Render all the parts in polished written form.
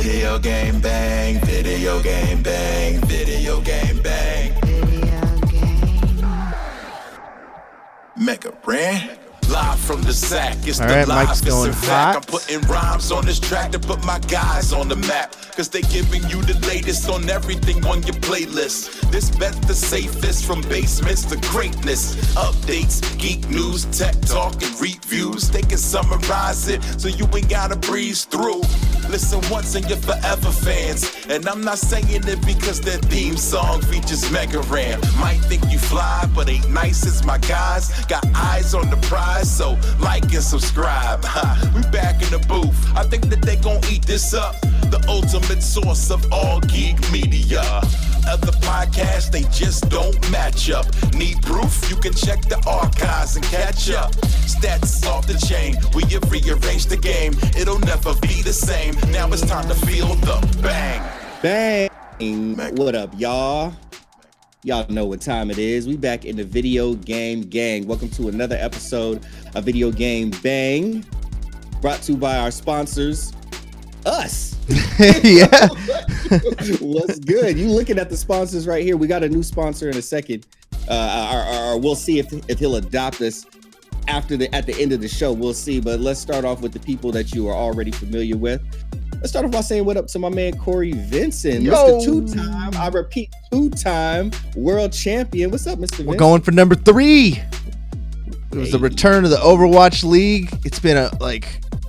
Video game bang, video game bang, video game bang. Video game. Mega brand. Live from the sack, it's all the right, live. Mike's going hot. I'm putting rhymes on this track to put my guys on the map. Cause they giving you the latest on everything on your playlist. This bet the safest from basements to greatness. Updates, geek news, tech talk, and reviews. They can summarize it so you ain't gotta breeze through. Listen once and you're forever fans. And I'm not saying it because their theme song features Mega Ram. Might think you fly, but ain't nice as my guys. Got eyes on the prize, so like and subscribe. We back in the booth. I think that they gon' eat this up. The ultimate source of all geek media. Other podcasts, they just don't match up. Need proof? You can check the archives and catch up. Stats off the chain, we have rearranged the game. It'll never be the same. Now it's time to feel the bang. Bang. What up, y'all? Y'all know what time it is. We back in the video game gang. Welcome to another episode of Video Game Bang. Brought to you by our sponsors, us. Yeah. What's good? You looking at the sponsors right here. We got a new sponsor in a second. We'll see if he'll adopt us at the end of the show. We'll see. But let's start off with the people that you are already familiar with. Let's start off by saying what up to my man Cory Vincent, Mr. two-time world champion. What's up, Mr. Vincent? We're going for number 3. It was the return of the Overwatch League. It's been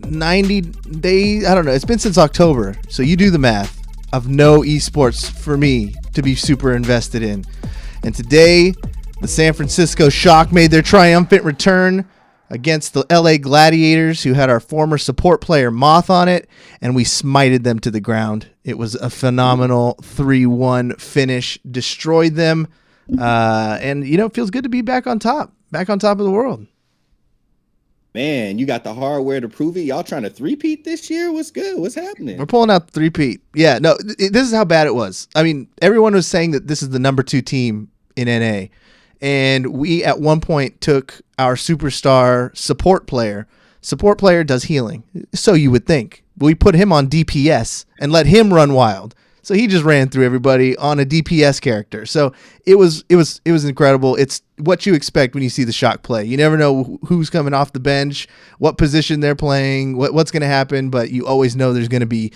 90 days. I don't know. It's been since October. So you do the math of no esports for me to be super invested in. And today, the San Francisco Shock made their triumphant return against the LA Gladiators, who had our former support player Moth on it, and we smited them to the ground. It was a phenomenal 3-1 finish, destroyed them, and it feels good to be back on top of the world. Man, you got the hardware to prove it. Y'all trying to three-peat this year? What's good? What's happening? We're pulling out the three-peat. Yeah, no, this is how bad it was. I mean, everyone was saying that this is the number 2 team in NA. And we, at one point, took our superstar support player. Support player does healing, so you would think. We put him on DPS and let him run wild. So he just ran through everybody on a DPS character. So it was incredible. It's what you expect when you see the Shock play. You never know who's coming off the bench, what position they're playing, what's going to happen, but you always know there's going to be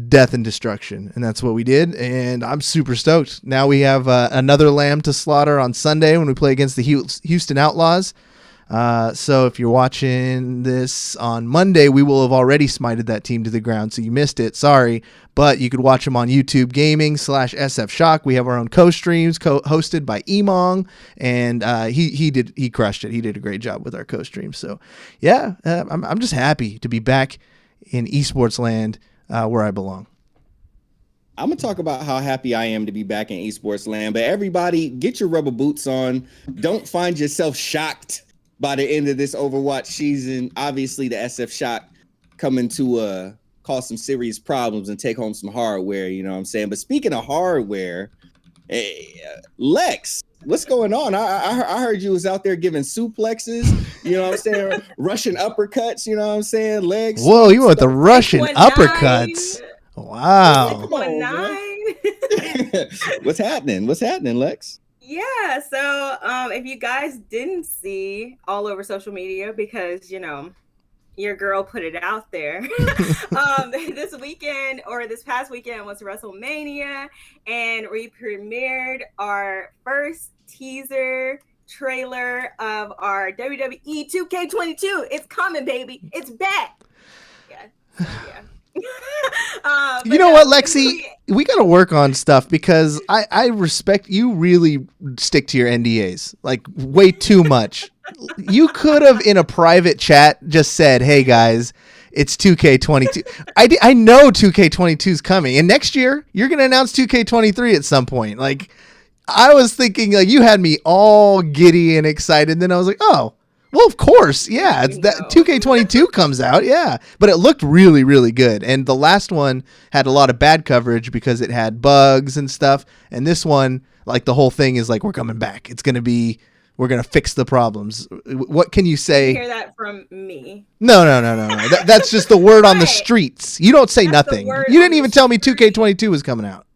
death and destruction, and that's what we did, and I'm super stoked. Now we have another lamb to slaughter on Sunday when we play against the Houston Outlaws. So if you're watching this on Monday, we will have already smited that team to the ground, so you missed it. Sorry, but you could watch them on YouTube Gaming /SF Shock. We have our own co-streams hosted by Emong, and he crushed it. He did a great job with our co-streams. So yeah, I'm just happy to be back in esports land, where I belong. I'm going to talk about how happy I am to be back in esports land, but everybody get your rubber boots on. Don't find yourself shocked by the end of this Overwatch season. Obviously, the SF Shock coming to cause some serious problems and take home some hardware, you know what I'm saying? But speaking of hardware, Lex, what's going on? I heard you was out there giving suplexes, you know what I'm saying? Russian uppercuts, you know what I'm saying? Legs. Whoa, you went the Russian uppercuts. Wow. What's happening? What's happening, Lex? Yeah, so if you guys didn't see all over social media, because, your girl put it out there, this past weekend was WrestleMania, and we premiered our first teaser trailer of our WWE 2K22. It's coming, baby. It's back. Yeah. You know what, Lexie? We got to work on stuff, because I respect you. Really stick to your NDAs, like way too much. You could have, in a private chat, just said, "Hey guys, it's 2K22." I know 2K22 is coming, and next year you're going to announce 2K23 at some point. Like, I was thinking, like, you had me all giddy and excited. And then I was like, oh, well, of course. Yeah. It's that 2K22 comes out. Yeah. But it looked really, really good. And the last one had a lot of bad coverage because it had bugs and stuff. And this one, like, the whole thing is like, we're coming back. It's going to be we're gonna fix the problems. What can you say? Hear that from me? No. That's just the word on the Right. streets. You don't say That's the nothing. word You didn't on even the tell me street. 2K22 was coming out.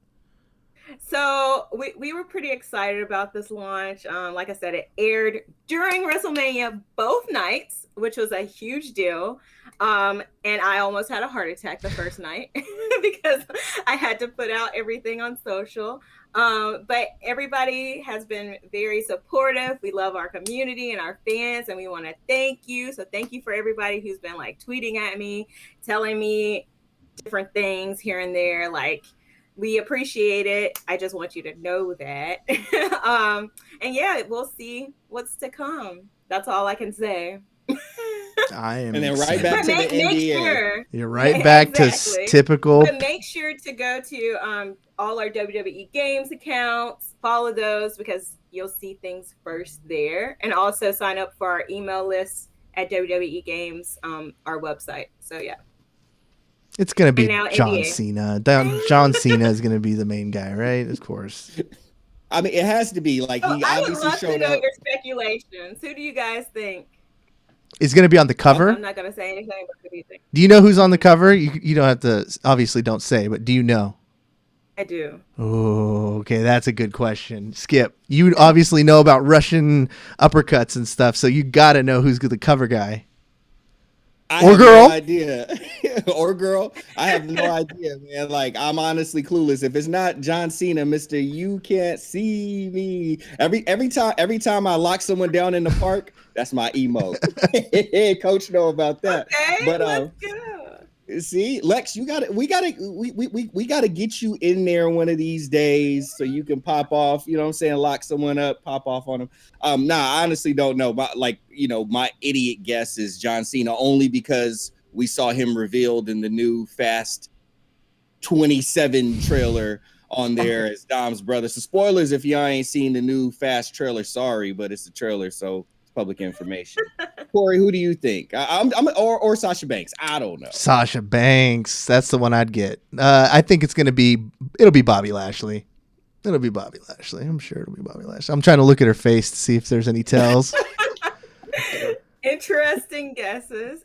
So we were pretty excited about this launch. Like I said, it aired during WrestleMania both nights, which was a huge deal. And I almost had a heart attack the first night because I had to put out everything on social. But everybody has been very supportive. We love our community and our fans, and we want to thank you. So thank you for everybody who's been like tweeting at me, telling me different things here and there. Like, we appreciate it. I just want you to know that. And yeah, we'll see what's to come. That's all I can say. I am. And then excited. right back But to make the NBA. sure. You're right back Exactly. to typical. But make sure to go to all our WWE Games accounts, follow those because you'll see things first there. And also sign up for our email list at WWE Games, our website. So yeah. It's gonna be And now John NBA. Cena. John Cena is gonna be the main guy, right? Of course. I mean, it has to be like he I would obviously love to showed know up. your speculations. Who do you guys think? Is gonna be on the cover. I'm not gonna say anything, but who do you think? Do you know who's on the cover? You don't have to. Obviously, don't say. But do you know? I do. Oh, okay. That's a good question. Skip, you obviously know about Russian uppercuts and stuff, so you got to know who's the cover guy. I Or have girl. no idea. Or girl. I have no idea, man. Like, I'm honestly clueless. If it's not John Cena, Mr. You Can't See Me. Every time I lock someone down in the park, that's my emote. Coach know about that. Okay, But let's go. see, Lex, we gotta get you in there one of these days so you can pop off, you know what I'm saying, lock someone up, pop off on them. I honestly don't know. But my idiot guess is John Cena, only because we saw him revealed in the new Fast 27 trailer on there as Dom's brother. So spoilers if y'all ain't seen the new Fast trailer, sorry, but it's a trailer, so it's public information. Corey, who do you think? Or Sasha Banks? I don't know. Sasha Banks. That's the one I'd get. I think it'll be Bobby Lashley. It'll be Bobby Lashley. I'm sure it'll be Bobby Lashley. I'm trying to look at her face to see if there's any tells. Interesting guesses.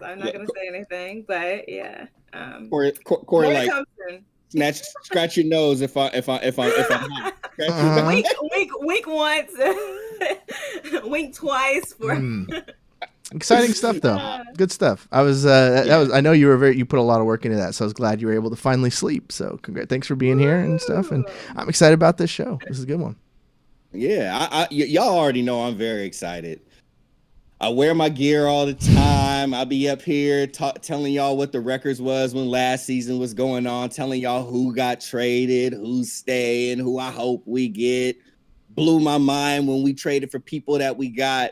I'm not gonna say anything, but yeah. Corey, More like Thompson. scratch your nose if I'm hot. Wink once, wink twice for. Exciting stuff though. Good stuff. I know you put a lot of work into that, so I was glad you were able to finally sleep. So thanks for being here and stuff. And I'm excited about this show. This is a good one. Yeah, y'all already know I'm very excited. I wear my gear all the time. I'll be up here telling y'all what the records was when last season was going on, telling y'all who got traded, who's staying, who I hope we get. Blew my mind when we traded for people that we got.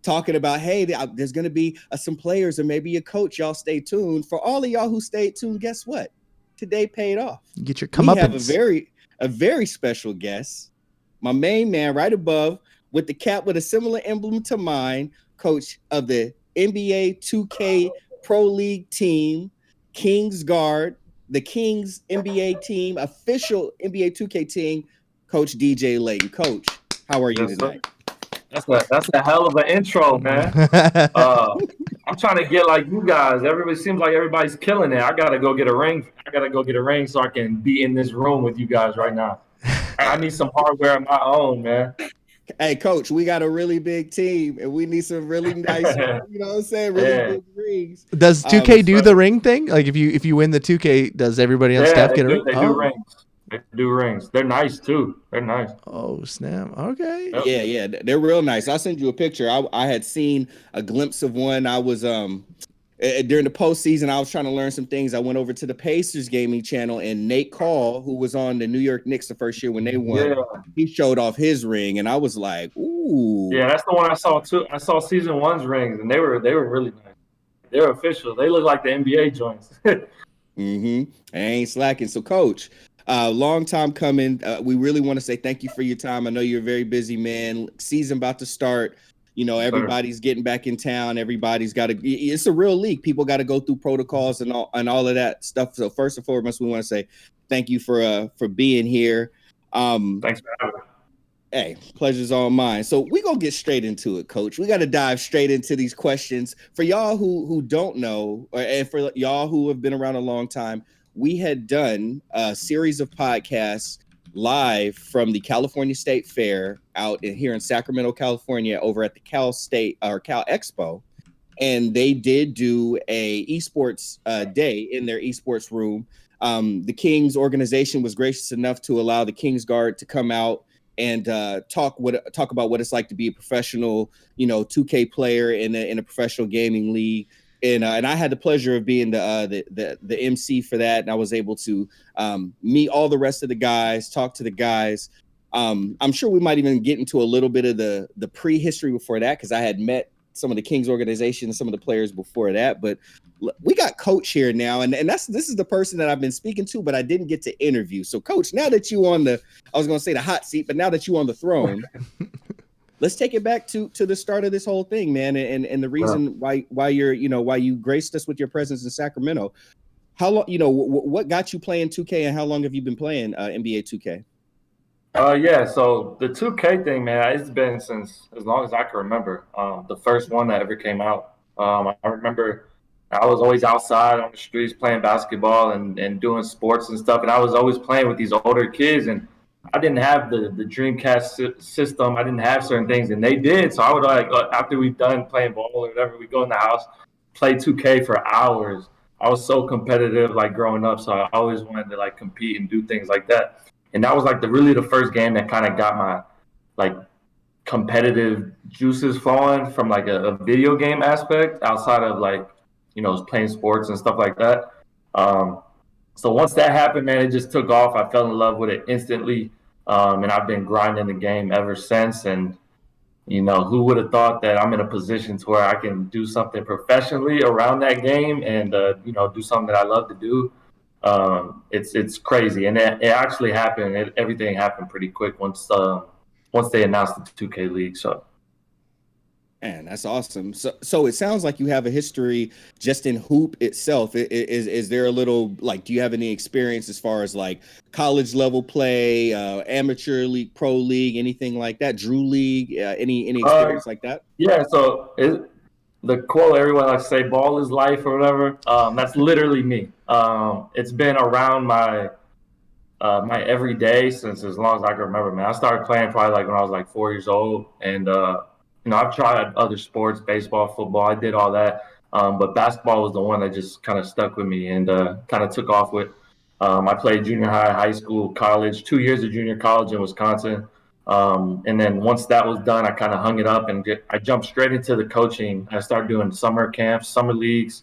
Talking about, hey, there's going to be some players or maybe a coach. Y'all stay tuned. For all of y'all who stayed tuned, guess what? Today paid off. You get your We have comeuppance. a very special guest. My main man right above with the cap with a similar emblem to mine, coach of the NBA 2K Pro League team, Kingsguard, the Kings NBA team, official NBA 2K team, Coach DJ Layton. Coach, how are you tonight? That's a hell of an intro, man. I'm trying to get like you guys. Everybody seems like everybody's killing it. I gotta go get a ring. So I can be in this room with you guys right now. I need some hardware of my own, man. Hey, Coach, we got a really big team, and we need some really nice, you know what I'm saying, really big rings. Does 2K do the ring thing? Like if you win the 2K, does everybody on staff get a ring? They do rings. They do rings. They're nice too. They're nice. Oh snap! Okay. Yeah, they're real nice. I'll send you a picture. I had seen a glimpse of one. I was during the postseason, I was trying to learn some things. I went over to the Pacers gaming channel, and Nate Call, who was on the New York Knicks the first year when they won, he showed off his ring, and I was like, ooh. Yeah, that's the one I saw too. I saw season 1's rings, and they were really nice. They're official. They look like the NBA joints. I ain't slacking. So, Coach, long time coming. We really want to say thank you for your time. I know you're a very busy man. Season about to start. You know, everybody's getting back in town. Everybody's got to. It's a real league. People got to go through protocols and all of that stuff. So first and foremost, we want to say thank you for being here. Thanks for having me. Hey, pleasure's all mine. So we gonna get straight into it, Coach. We got to dive straight into these questions. For y'all who don't know, and for y'all who have been around a long time, we had done a series of podcasts live from the California State Fair out here in Sacramento, California, over at the Cal State or Cal Expo, and they did do a esports day in their esports room. The Kings organization was gracious enough to allow the Kingsguard to come out and talk about what it's like to be a professional, 2K player in a professional gaming league. And I had the pleasure of being the MC for that, and I was able to meet all the rest of the guys, talk to the guys. I'm sure we might even get into a little bit of the prehistory before that, because I had met some of the Kings organization, some of the players before that. But we got Coach here now, and this is the person that I've been speaking to, but I didn't get to interview. So, Coach, now that you on I was going to say the hot seat, but now that you on the throne, let's take it back to the start of this whole thing, man, and the reason why you graced us with your presence in Sacramento. How long, what got you playing 2K, and how long have you been playing NBA 2K? Yeah, so the 2K thing, man, it's been since as long as I can remember. The first one that ever came out. I remember I was always outside on the streets playing basketball and doing sports and stuff, and I was always playing with these older kids, and I didn't have the Dreamcast system. I didn't have certain things, and they did. So I would, like, after we've done playing ball or whatever, we go in the house, play 2K for hours. I was so competitive, like, growing up, so I always wanted to, like, compete and do things like that. And that was, like, really the first game that kind of got my, like, competitive juices flowing from, like, a video game aspect outside of, like, playing sports and stuff like that. So once that happened, man, it just took off. I fell in love with it instantly, and I've been grinding the game ever since. And, who would have thought that I'm in a position to where I can do something professionally around that game and, do something that I love to do. It's crazy, and it actually happened. Everything happened pretty quick once they announced the 2K League. So, man, that's awesome. So it sounds like you have a history just in hoop itself. Is there a little, like, do you have any experience as far as like college level play, amateur league, pro league, anything like that, Drew League, any experience like that? Yeah. So the quote everyone likes to say, "Ball is life" or whatever. That's literally me. It's been around my everyday since as long as I can remember, man. I started playing probably like when I was like 4 years old, and I've tried other sports, baseball, football. I did all that, but basketball was the one that just kind of stuck with me and kind of took off with. I played junior high, high school, college, 2 years of junior college in Wisconsin. And then once that was done, I kind of hung it up and I jumped straight into the coaching. I started doing summer camps, summer leagues.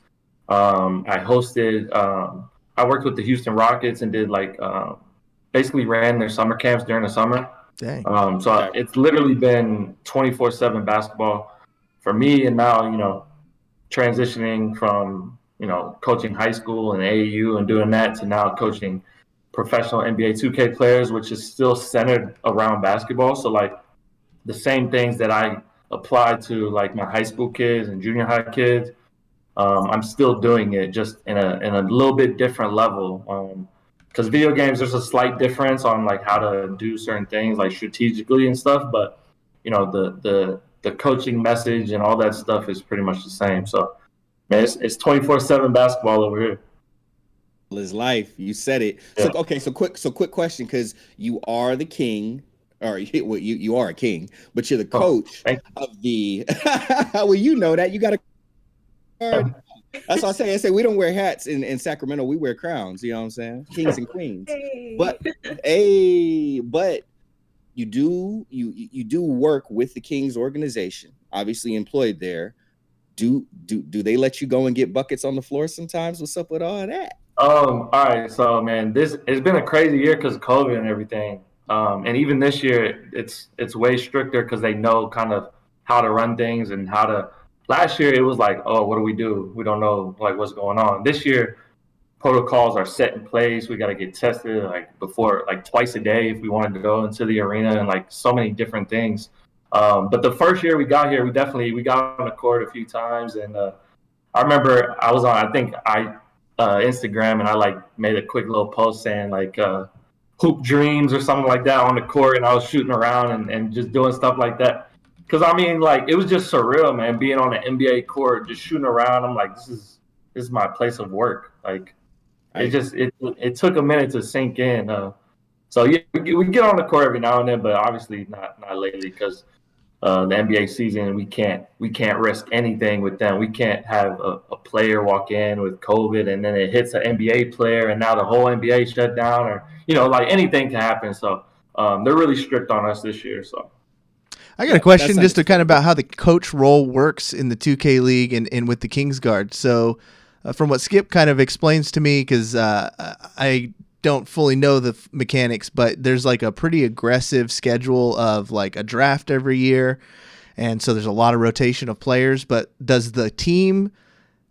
I hosted, I worked with the Houston Rockets and did basically ran their summer camps during the summer. Dang. So it's literally been 24/7 basketball for me. And now, transitioning from, coaching high school and AAU and doing that to now coaching professional NBA 2K players, which is still centered around basketball. So like the same things that I applied to like my high school kids and junior high kids, I'm still doing it just in a little bit different level. Because video games, there's a slight difference on like how to do certain things like strategically and stuff, but the coaching message and all that stuff is pretty much the same. So, man, it's 24/7 basketball over here. Is life. You said it. Yeah. So quick question, because you are the king, or you are a king, but you're the coach of the. Well, you know that you got a. That's what I say we don't wear hats in Sacramento. We wear crowns. You know what I'm saying? Kings and queens. Hey. But you do work with the Kings organization. Obviously employed there. Do they let you go and get buckets on the floor sometimes? What's up with all that? All right. So, man, it's been a crazy year because of COVID and everything. And even this year, it's way stricter because they know kind of how to run things and how to. Last year, it was like, oh, what do we do? We don't know like what's going on. This year, protocols are set in place. We got to get tested like before, like twice a day if we wanted to go into the arena and like so many different things. But the first year we got here, we got on the court a few times. And I remember I was on, I think Instagram, and I like made a quick little post saying like, hoop dreams or something like that on the court, and I was shooting around and just doing stuff like that. Because I mean, like, it was just surreal, man, being on an NBA court, just shooting around. I'm like, this is my place of work. Like, it took a minute to sink in. So yeah, we get on the court every now and then, but obviously not lately because the NBA season, we can't risk anything with them. We can't have a player walk in with COVID and then it hits an NBA player and now the whole NBA shut down, or like anything can happen. So they're really strict on us this year. So I got a question just to kind of about how the coach role works in the 2K League and with the Kingsguard. So from what Skip kind of explains to me, because I don't fully know the mechanics, but there's like a pretty aggressive schedule of like a draft every year, and so there's a lot of rotation of players. But does the team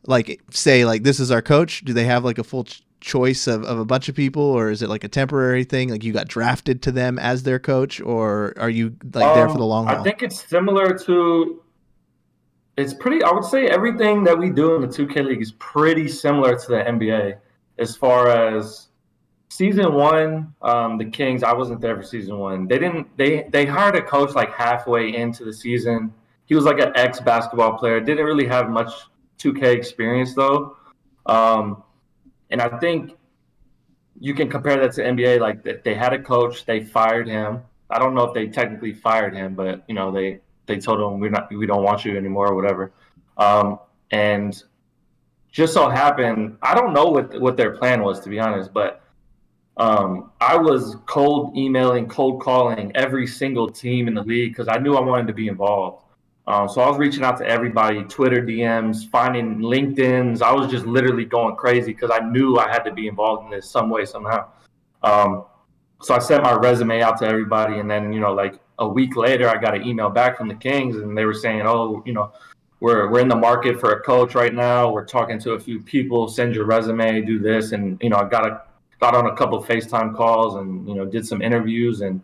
like say like this is our coach? Do they have like a full choice of a bunch of people, or is it like a temporary thing? Like you got drafted to them as their coach, or are you like there for the long haul? I think it's similar to. It's pretty. I would say everything that we do in the 2K League is pretty similar to the NBA as far as. Season 1, the Kings, I wasn't there for season 1. They hired a coach like halfway into the season. He was like an ex-basketball player. Didn't really have much 2K experience though. And I think you can compare that to NBA. Like they had a coach, they fired him. I don't know if they technically fired him, but they told him we don't want you anymore or whatever. And just so happened, I don't know what their plan was, to be honest, but I was cold emailing, cold calling every single team in the league because I knew I wanted to be involved. So I was reaching out to everybody, Twitter DMs, finding LinkedIns. I was just literally going crazy because I knew I had to be involved in this some way, somehow. So I sent my resume out to everybody, and then like a week later, I got an email back from the Kings, and they were saying, "Oh, we're in the market for a coach right now. We're talking to a few people. Send your resume, do this," and I got on a couple of FaceTime calls and did some interviews, and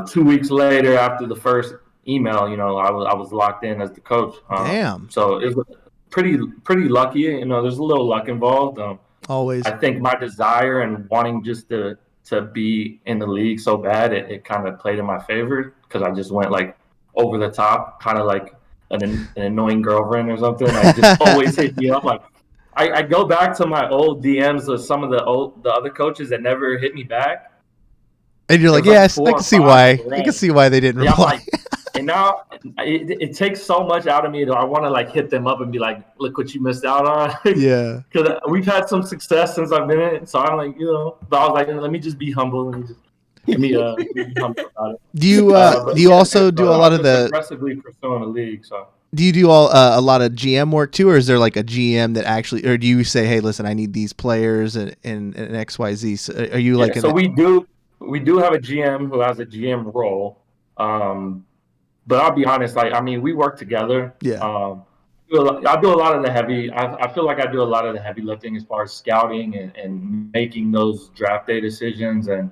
2 weeks later after the first email I was locked in as the coach. Damn. So it was pretty lucky. There's a little luck involved. Always. I think my desire and wanting just to be in the league so bad, it kind of played in my favor because I just went like over the top, kind of like an annoying girlfriend or something. I just always hit me up like. I go back to my old DMs of some of the other coaches that never hit me back. And you're like, yes, I can see why. I can see why they didn't reply. And now it takes so much out of me that I want to like hit them up and be like, look what you missed out on. Yeah. Because we've had some success since I've been in it. So I'm like, but I was like, let me just be humble and just be humble about it. Do you also do a lot of the aggressively pursuing the league? So. Do you do a lot of GM work too, or is there like a GM that actually, or do you say, hey, listen, I need these players and XYZ? So are you like? So we do have a GM who has a GM role, but I'll be honest, like we work together. Yeah. I do a lot of the heavy. I feel like I do a lot of the heavy lifting as far as scouting and making those draft day decisions and.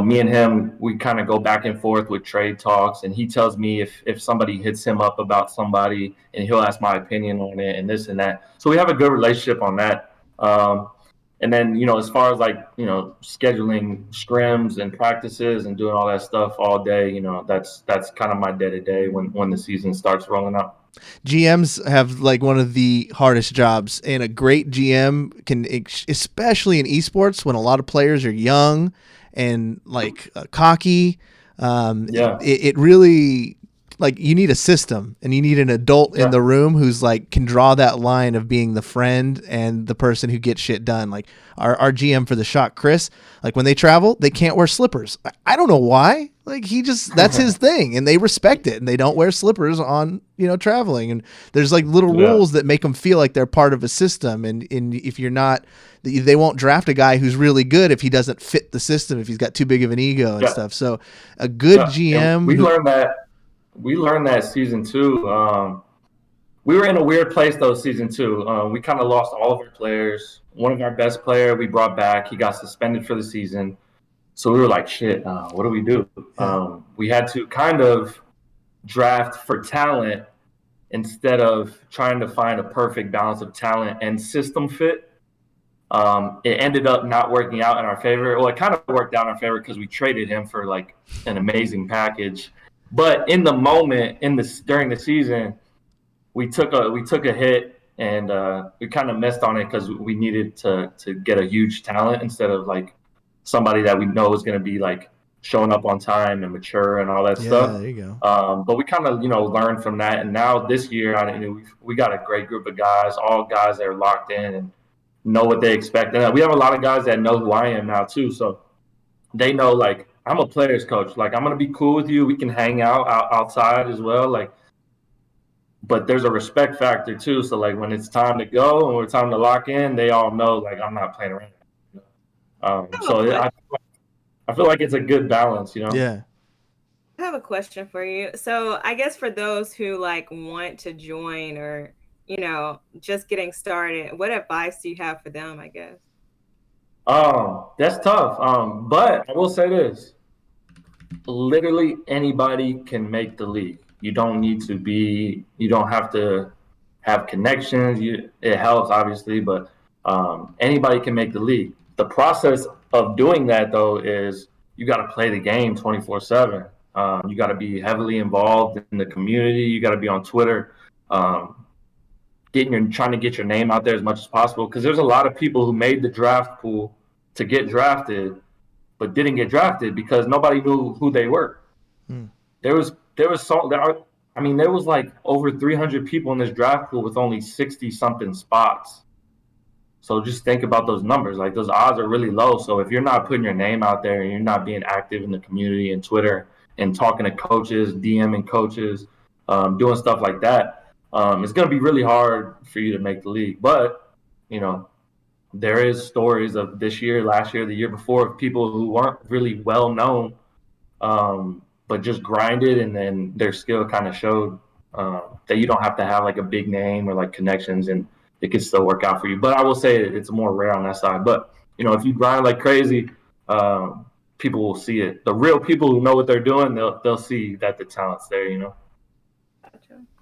Me and him, we kind of go back and forth with trade talks, and he tells me if somebody hits him up about somebody, and he'll ask my opinion on it and this and that. So we have a good relationship on that. And then, as far as like, scheduling scrims and practices and doing all that stuff all day, that's kind of my day to day when the season starts rolling out. GMs have like one of the hardest jobs, and a great GM can, especially in esports when a lot of players are young and like cocky. It really, like, you need a system and you need an adult in the room who's like can draw that line of being the friend and the person who gets shit done. Like our GM for the Shock, Chris, like when they travel, they can't wear slippers. I don't know why. Like that's his thing, and they respect it, and they don't wear slippers on traveling. And there's like little rules that make them feel like they're part of a system. And if you're not, they won't draft a guy who's really good if he doesn't fit the system, if he's got too big of an ego and stuff. So a good GM. And we learned that season 2. We were in a weird place though. Season 2, we kind of lost all of our players. One of our best player we brought back. He got suspended for the season. So we were like, shit, what do we do? We had to kind of draft for talent instead of trying to find a perfect balance of talent and system fit. It ended up not working out in our favor. Well, it kind of worked out in our favor because we traded him for like an amazing package. But in the moment, during the season, we took a hit, and we kind of missed on it because we needed to get a huge talent instead of like somebody that we know is going to be like showing up on time and mature and all that stuff. There you go. But we kind of learned from that, and now this year, we got a great group of guys, all guys that are locked in and know what they expect. And we have a lot of guys that know who I am now too, so they know like I'm a player's coach. Like I'm gonna be cool with you. We can hang out outside as well. Like, but there's a respect factor too. So like when it's time to go and it's time to lock in, they all know like I'm not playing around. I feel like it's a good balance, Yeah. I have a question for you. So I guess for those who like want to join or just getting started, what advice do you have for them, I guess? That's tough. But I will say this. Literally anybody can make the league. You don't have to have connections. It helps obviously, but anybody can make the league. The process of doing that though is you got to play the game 24/7. You got to be heavily involved in the community. You got to be on Twitter. Trying to get your name out there as much as possible, because there's a lot of people who made the draft pool to get drafted but didn't get drafted because nobody knew who they were. There was like over 300 people in this draft pool with only 60 something spots. So just think about those numbers. Like those odds are really low. So if you're not putting your name out there and you're not being active in the community and Twitter and talking to coaches, DMing coaches, doing stuff like that, it's going to be really hard for you to make the league. But, there is stories of this year, last year, the year before, of people who weren't really well known, but just grinded, and then their skill kind of showed that you don't have to have like a big name or like connections, and it can still work out for you. But I will say it's more rare on that side. But, if you grind like crazy, people will see it. The real people who know what they're doing, they'll see that the talent's there,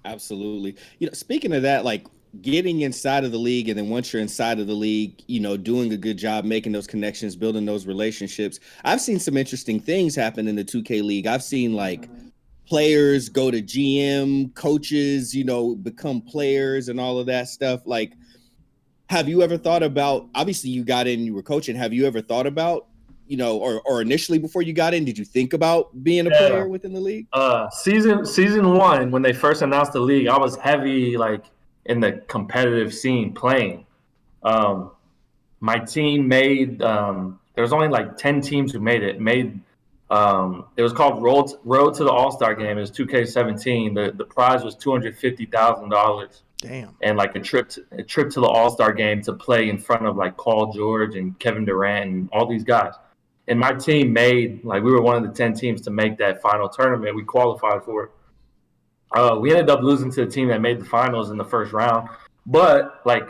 Absolutely. Speaking of that, like getting inside of the league, and then once you're inside of the league, doing a good job making those connections, building those relationships. I've seen some interesting things happen in the 2K league. I've seen like players go to GM, coaches, become players and all of that stuff. Like, have you ever thought about, obviously you got in, you were coaching. Have you ever thought about, or initially before you got in, did you think about being a player within the league? Season 1, when they first announced the league, I was heavy like in the competitive scene playing. My team made there was only like 10 teams who made it. It was called Road to the All-Star Game. It was 2K17. The prize was $250,000. Damn. And like a trip to the All-Star Game to play in front of like Paul George and Kevin Durant and all these guys. And my team we were one of the 10 teams to make that final tournament. We qualified for it. We ended up losing to the team that made the finals in the first round. But like,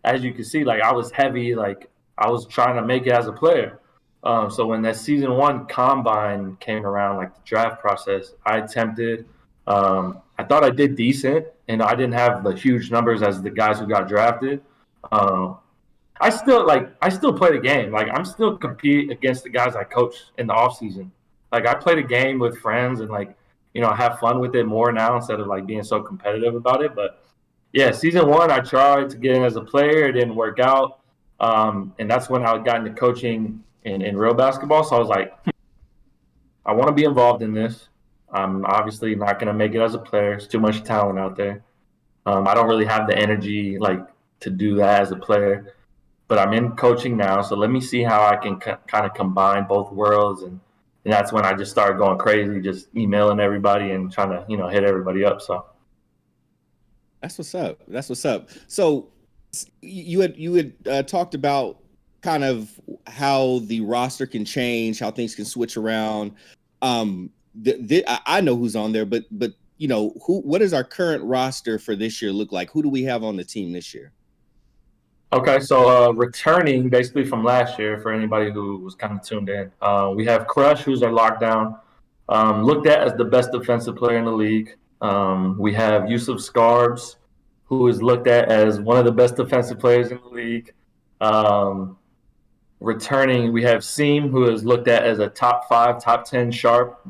as you can see, like I was heavy, like I was trying to make it as a player. So when that season 1 combine came around, like the draft process, I attempted. I thought I did decent, and I didn't have the huge numbers as the guys who got drafted. I still play the game. Like I'm still compete against the guys I coach in the off season. Like I play the game with friends and like, have fun with it more now instead of like being so competitive about it. But yeah, season 1, I tried to get in as a player. It didn't work out. And that's when I got into coaching in real basketball. So I was like, I want to be involved in this. I'm obviously not going to make it as a player. There's too much talent out there. I don't really have the energy like to do that as a player. But I'm in coaching now, so let me see how I can kind of combine both worlds. And that's when I just started going crazy, just emailing everybody and trying to, hit everybody up. So that's what's up. So you had talked about kind of how the roster can change, how things can switch around. I know who's on there, but what does our current roster for this year look like? Who do we have on the team this year? Okay, so returning basically from last year, for anybody who was kind of tuned in, we have Crush, who's our lockdown, looked at as the best defensive player in the league. We have Yusuf Scarbs, who is looked at as one of the best defensive players in the league. Returning, we have Seam, who is looked at as a top 5, top 10 sharp.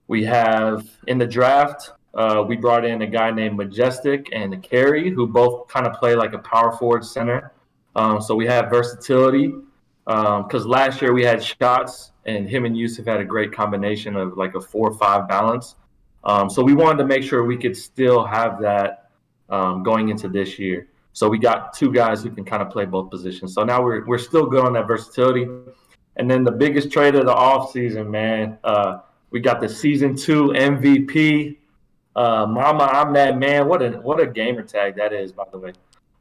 We have in the draft, we brought in a guy named Majestic and Carey, who both kind of play like a power forward center. So we have versatility. Because last year we had Shots, and him and Yusuf had a great combination of like a 4-5 balance. So we wanted to make sure we could still have that going into this year. So we got 2 guys who can kind of play both positions. So now we're still good on that versatility. And then the biggest trade of the offseason, man, we got the season 2 MVP. Mama, I'm that man. What a gamer tag that is, by the way.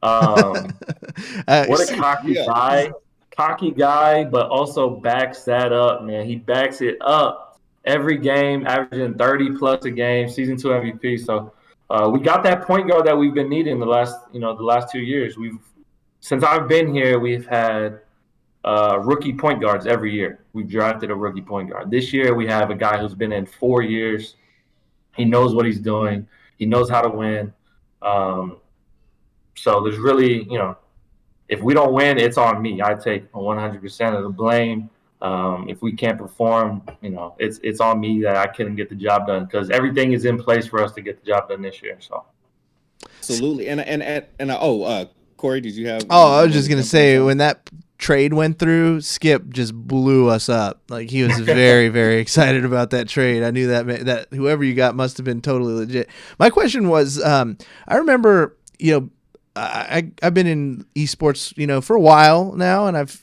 What a cocky guy, but also backs that up, man. He backs it up every game, averaging 30 plus a game, season 2 MVP. So we got that point guard that we've been needing the last 2 years. Since I've been here, we've had rookie point guards every year. We've drafted a rookie point guard. This year we have a guy who's been in 4 years. He knows what he's doing. He knows how to win. So there's really, if we don't win, it's on me. I take 100% of the blame. If we can't perform, it's on me that I couldn't get the job done, because everything is in place for us to get the job done this year. So absolutely. Cory, did you have? Oh, I was just gonna say, when that trade went through, Skip just blew us up. Like, he was very, very excited about that trade. I knew that whoever you got must have been totally legit. My question was, I remember, I've been in esports, for a while now, and I've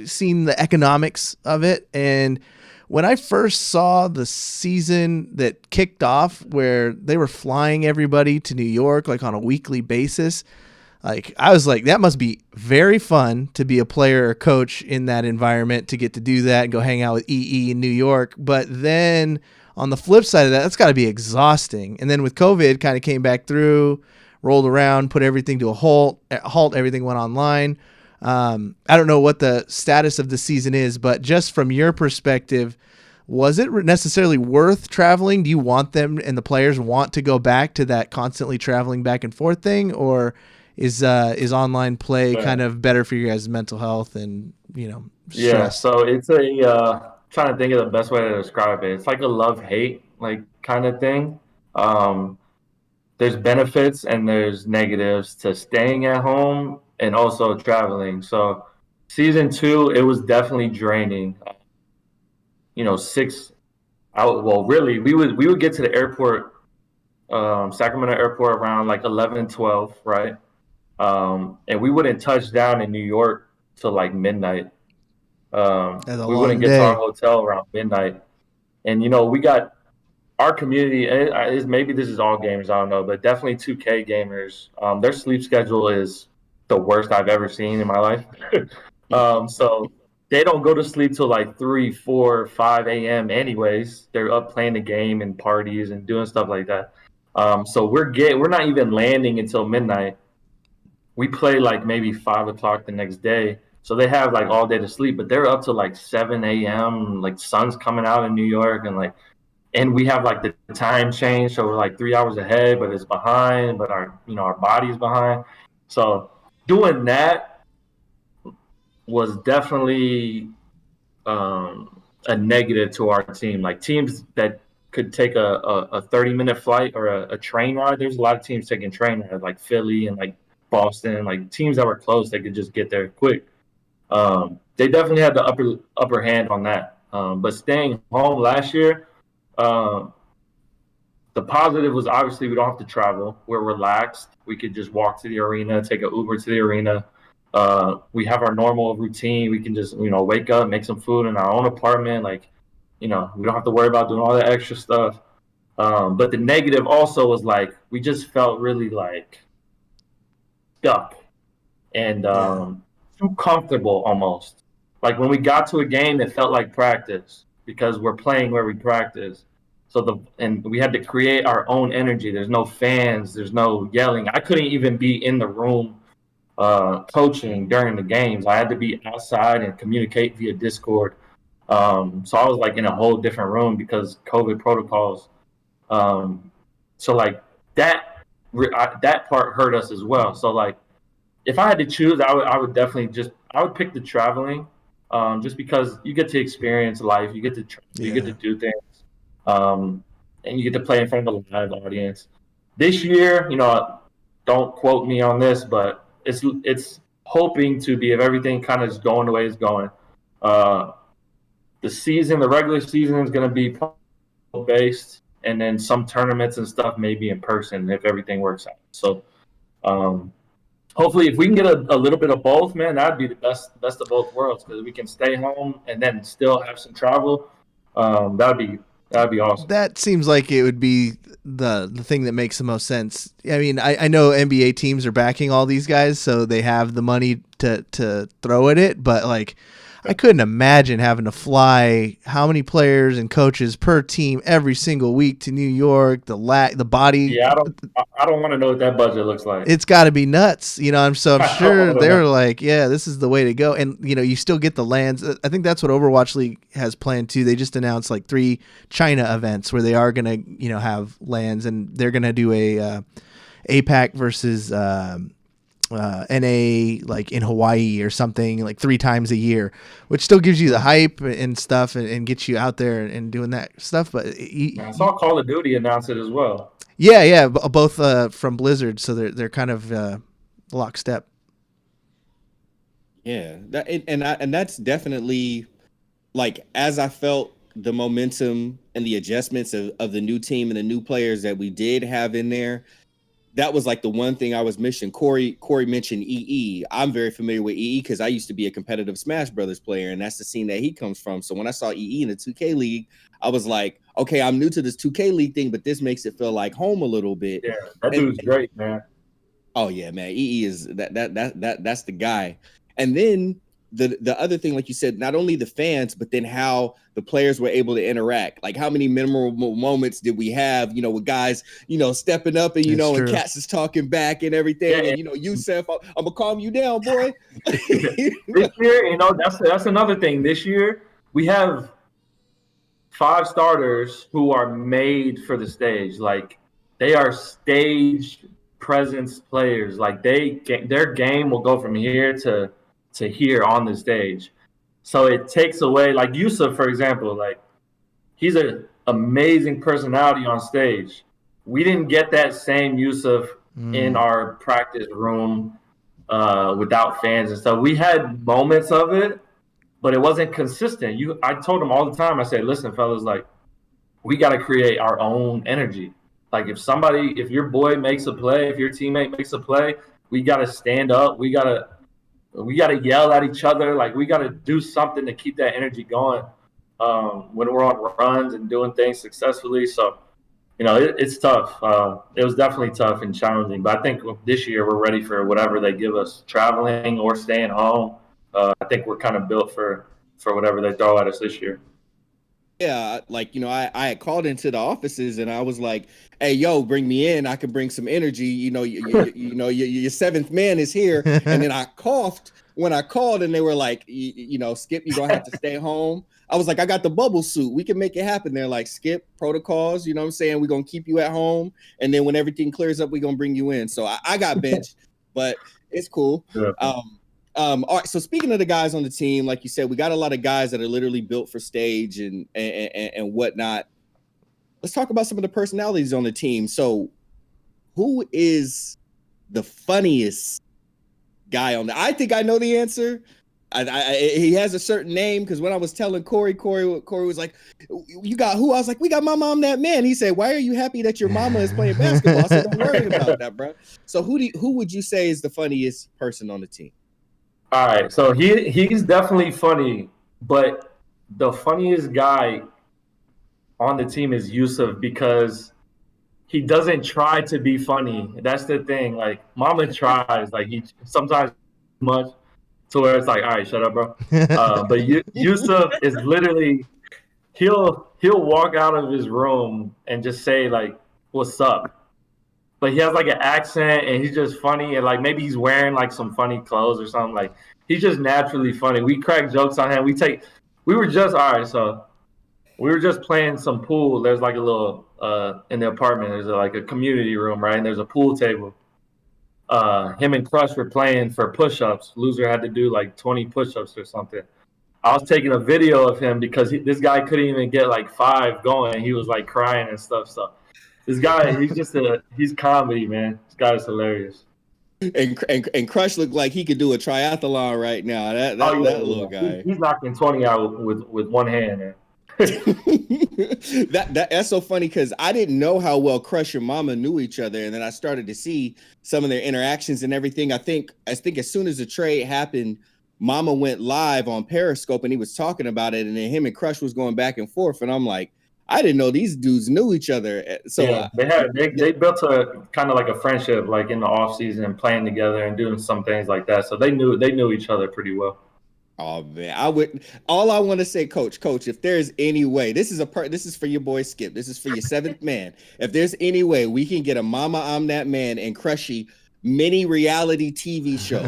seen the economics of it. And when I first saw the season that kicked off, where they were flying everybody to New York, like on a weekly basis, like, I was like, that must be very fun to be a player or coach in that environment, to get to do that and go hang out with EE in New York. But then on the flip side of that, that's got to be exhausting. And then with COVID kind of came back through, rolled around, put everything to a halt, everything went online. I don't know what the status of the season is, but just from your perspective, was it necessarily worth traveling? Do you want them and the players want to go back to that constantly traveling back and forth thing, or is online play kind of better for you guys' mental health and, stress? Yeah, so it's trying to think of the best way to describe it. It's like a love-hate kind of thing. There's benefits and there's negatives to staying at home and also traveling. So season 2, it was definitely draining. 6 out. Well, really, we would get to the airport, Sacramento airport, around like 11, 12, right? And we wouldn't touch down in New York till like midnight. We wouldn't get to our hotel around midnight. And, we got our community, maybe this is all gamers, I don't know, but definitely 2K gamers. Their sleep schedule is the worst I've ever seen in my life. So they don't go to sleep till like 3, 4, 5 a.m. anyways. They're up playing the game and parties and doing stuff like that. So we're not even landing until midnight. We play like maybe 5 o'clock the next day. So they have like all day to sleep, but they're up to like 7 a.m. Like, sun's coming out in New York, and we have like the time change, so we're like 3 hours ahead, but it's behind, but our body's behind. So doing that was definitely a negative to our team. Like, teams that could take a 30-minute flight or a train ride, there's a lot of teams taking train rides, like Philly and like Boston, like teams that were close, they could just get there quick. They definitely had the upper hand on that. But staying home last year, the positive was obviously we don't have to travel. We're relaxed. We could just walk to the arena, take an Uber to the arena. We have our normal routine. We can just, wake up, make some food in our own apartment. We don't have to worry about doing all that extra stuff. But the negative also was like, we just felt really like stuck and too comfortable almost. Like, when we got to a game, it felt like practice because we're playing where we practice. And we had to create our own energy. There's no fans. There's no yelling. I couldn't even be in the room coaching during the games. I had to be outside and communicate via Discord. So I was like in a whole different room because COVID protocols. So like that part hurt us as well. So like if I had to choose, I would definitely I would pick the traveling, just because you get to experience life, you get to you get to do things, and you get to play in front of a live audience. This year, don't quote me on this, but it's hoping to be, if everything kind of is going the way it's going. The regular season is going to be based, and then some tournaments and stuff maybe in person if everything works out. So hopefully if we can get a little bit of both, man, that'd be the best of both worlds, because we can stay home and then still have some travel. That'd be awesome. That seems like it would be the thing that makes the most sense. I mean, I know NBA teams are backing all these guys, so they have the money to throw at it, but like, I couldn't imagine having to fly how many players and coaches per team every single week to New York. The body. Yeah, I don't want to know what that budget looks like. It's got to be nuts, I'm sure they're like, yeah, this is the way to go. And you still get the lands. I think that's what Overwatch League has planned too. They just announced like 3 China events where they are gonna have lands, and they're gonna do a APAC versus NA like in Hawaii or something, like 3 times a year, which still gives you the hype and stuff, and gets you out there and doing that stuff. But I saw Call of Duty announce it as well. Yeah, both from Blizzard, so they're kind of lockstep. Yeah, and that's definitely, like, as I felt the momentum and the adjustments of the new team and the new players that we did have in there. That was like the one thing I was missing. Cory mentioned EE. I'm very familiar with EE because I used to be a competitive Smash Brothers player, and that's the scene that he comes from. So when I saw EE in the 2K League, I was like, okay, I'm new to this 2K League thing, but this makes it feel like home a little bit. Yeah, that dude's great, man. Oh yeah, man. EE is that's the guy. And then the other thing, like you said, not only the fans, but then how the players were able to interact. Like, how many memorable moments did we have, with guys, stepping up and, and Cats is talking back and everything. Yeah. And, Youssef, I'm going to calm you down, boy. This year, that's another thing. This year, we have 5 starters who are made for the stage. Like, they are stage presence players. Like, their game will go from here to here on the stage. So it takes away, like Yusuf, for example, like, he's an amazing personality on stage. We didn't get that same Yusuf in our practice room without fans and stuff. We had moments of it, but it wasn't consistent. I told him all the time, I said, listen, fellas, like, we got to create our own energy. Like, if your boy makes a play, if your teammate makes a play, we got to stand up. We got to yell at each other. Like, we got to do something to keep that energy going when we're on runs and doing things successfully. So, it's tough. It was definitely tough and challenging. But I think this year we're ready for whatever they give us, traveling or staying home. I think we're kind of built for whatever they throw at us this year. Yeah, like, I had called into the offices and I was like, hey, yo, bring me in. I can bring some energy. Your 7th man is here. And then I coughed when I called and they were like, Skip, you're going to have to stay home. I was like, I got the bubble suit. We can make it happen. They're like, Skip, protocols, you know what I'm saying? We're going to keep you at home. And then when everything clears up, we're going to bring you in. So I got benched, but it's cool. Yeah. All right. So speaking of the guys on the team, like you said, we got a lot of guys that are literally built for stage and whatnot. Let's talk about some of the personalities on the team. So who is the funniest guy on I think I know the answer. He has a certain name, because when I was telling Cory was like, you got who? I was like, we got my mom, that man. He said, why are you happy that your mama is playing basketball? I said, don't worry about that, bro. So who would you say is the funniest person on the team? All right, so he's definitely funny, but the funniest guy on the team is Yusuf, because he doesn't try to be funny. That's the thing. Like, Mama tries. Like, he sometimes much to where it's like, all right, shut up, bro. But Yusuf is literally, he'll walk out of his room and just say, like, what's up? But he has like an accent and he's just funny, and like maybe he's wearing like some funny clothes or something. Like, he's just naturally funny. We crack jokes on him. We were just playing some pool. There's like a little in the apartment, there's like a community room, right? And there's a pool table. him and Crush were playing for push-ups. Loser had to do like 20 push-ups or something. I was taking a video of him because this guy couldn't even get like 5 going. He was like crying and stuff. So this guy, he's comedy, man. This guy is hilarious. And Crush looked like he could do a triathlon right now. That little guy. He's knocking 20 out with one hand, man. That's so funny because I didn't know how well Crush and Mama knew each other, and then I started to see some of their interactions and everything. I think as soon as the trade happened, Mama went live on Periscope and he was talking about it, and then him and Crush was going back and forth, and I'm like, I didn't know these dudes knew each other. So yeah, they built a kind of like a friendship, like in the off season and playing together and doing some things like that. So they knew each other pretty well. Oh man, all I want to say, Coach, if there's any way, this is for your boy Skip. This is for your 7th man. If there's any way we can get a Mama I'm That Man and Crushy mini reality TV show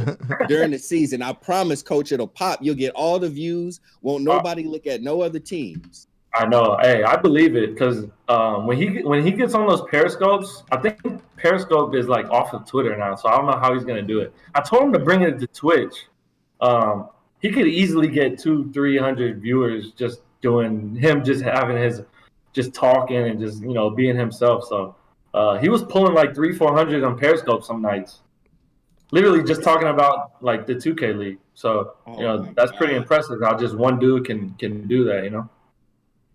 during the season, I promise, Coach, it'll pop. You'll get all the views. Won't nobody look at no other teams. I know. Hey, I believe it because when he gets on those Periscopes, I think Periscope is like off of Twitter now, so I don't know how he's gonna do it. I told him to bring it to Twitch. He could easily get 200-300 viewers just doing him, just having just talking and just being himself. So he was pulling like 300-400 on Periscope some nights, literally just talking about like the 2K League. So that's pretty impressive how just one dude can do that.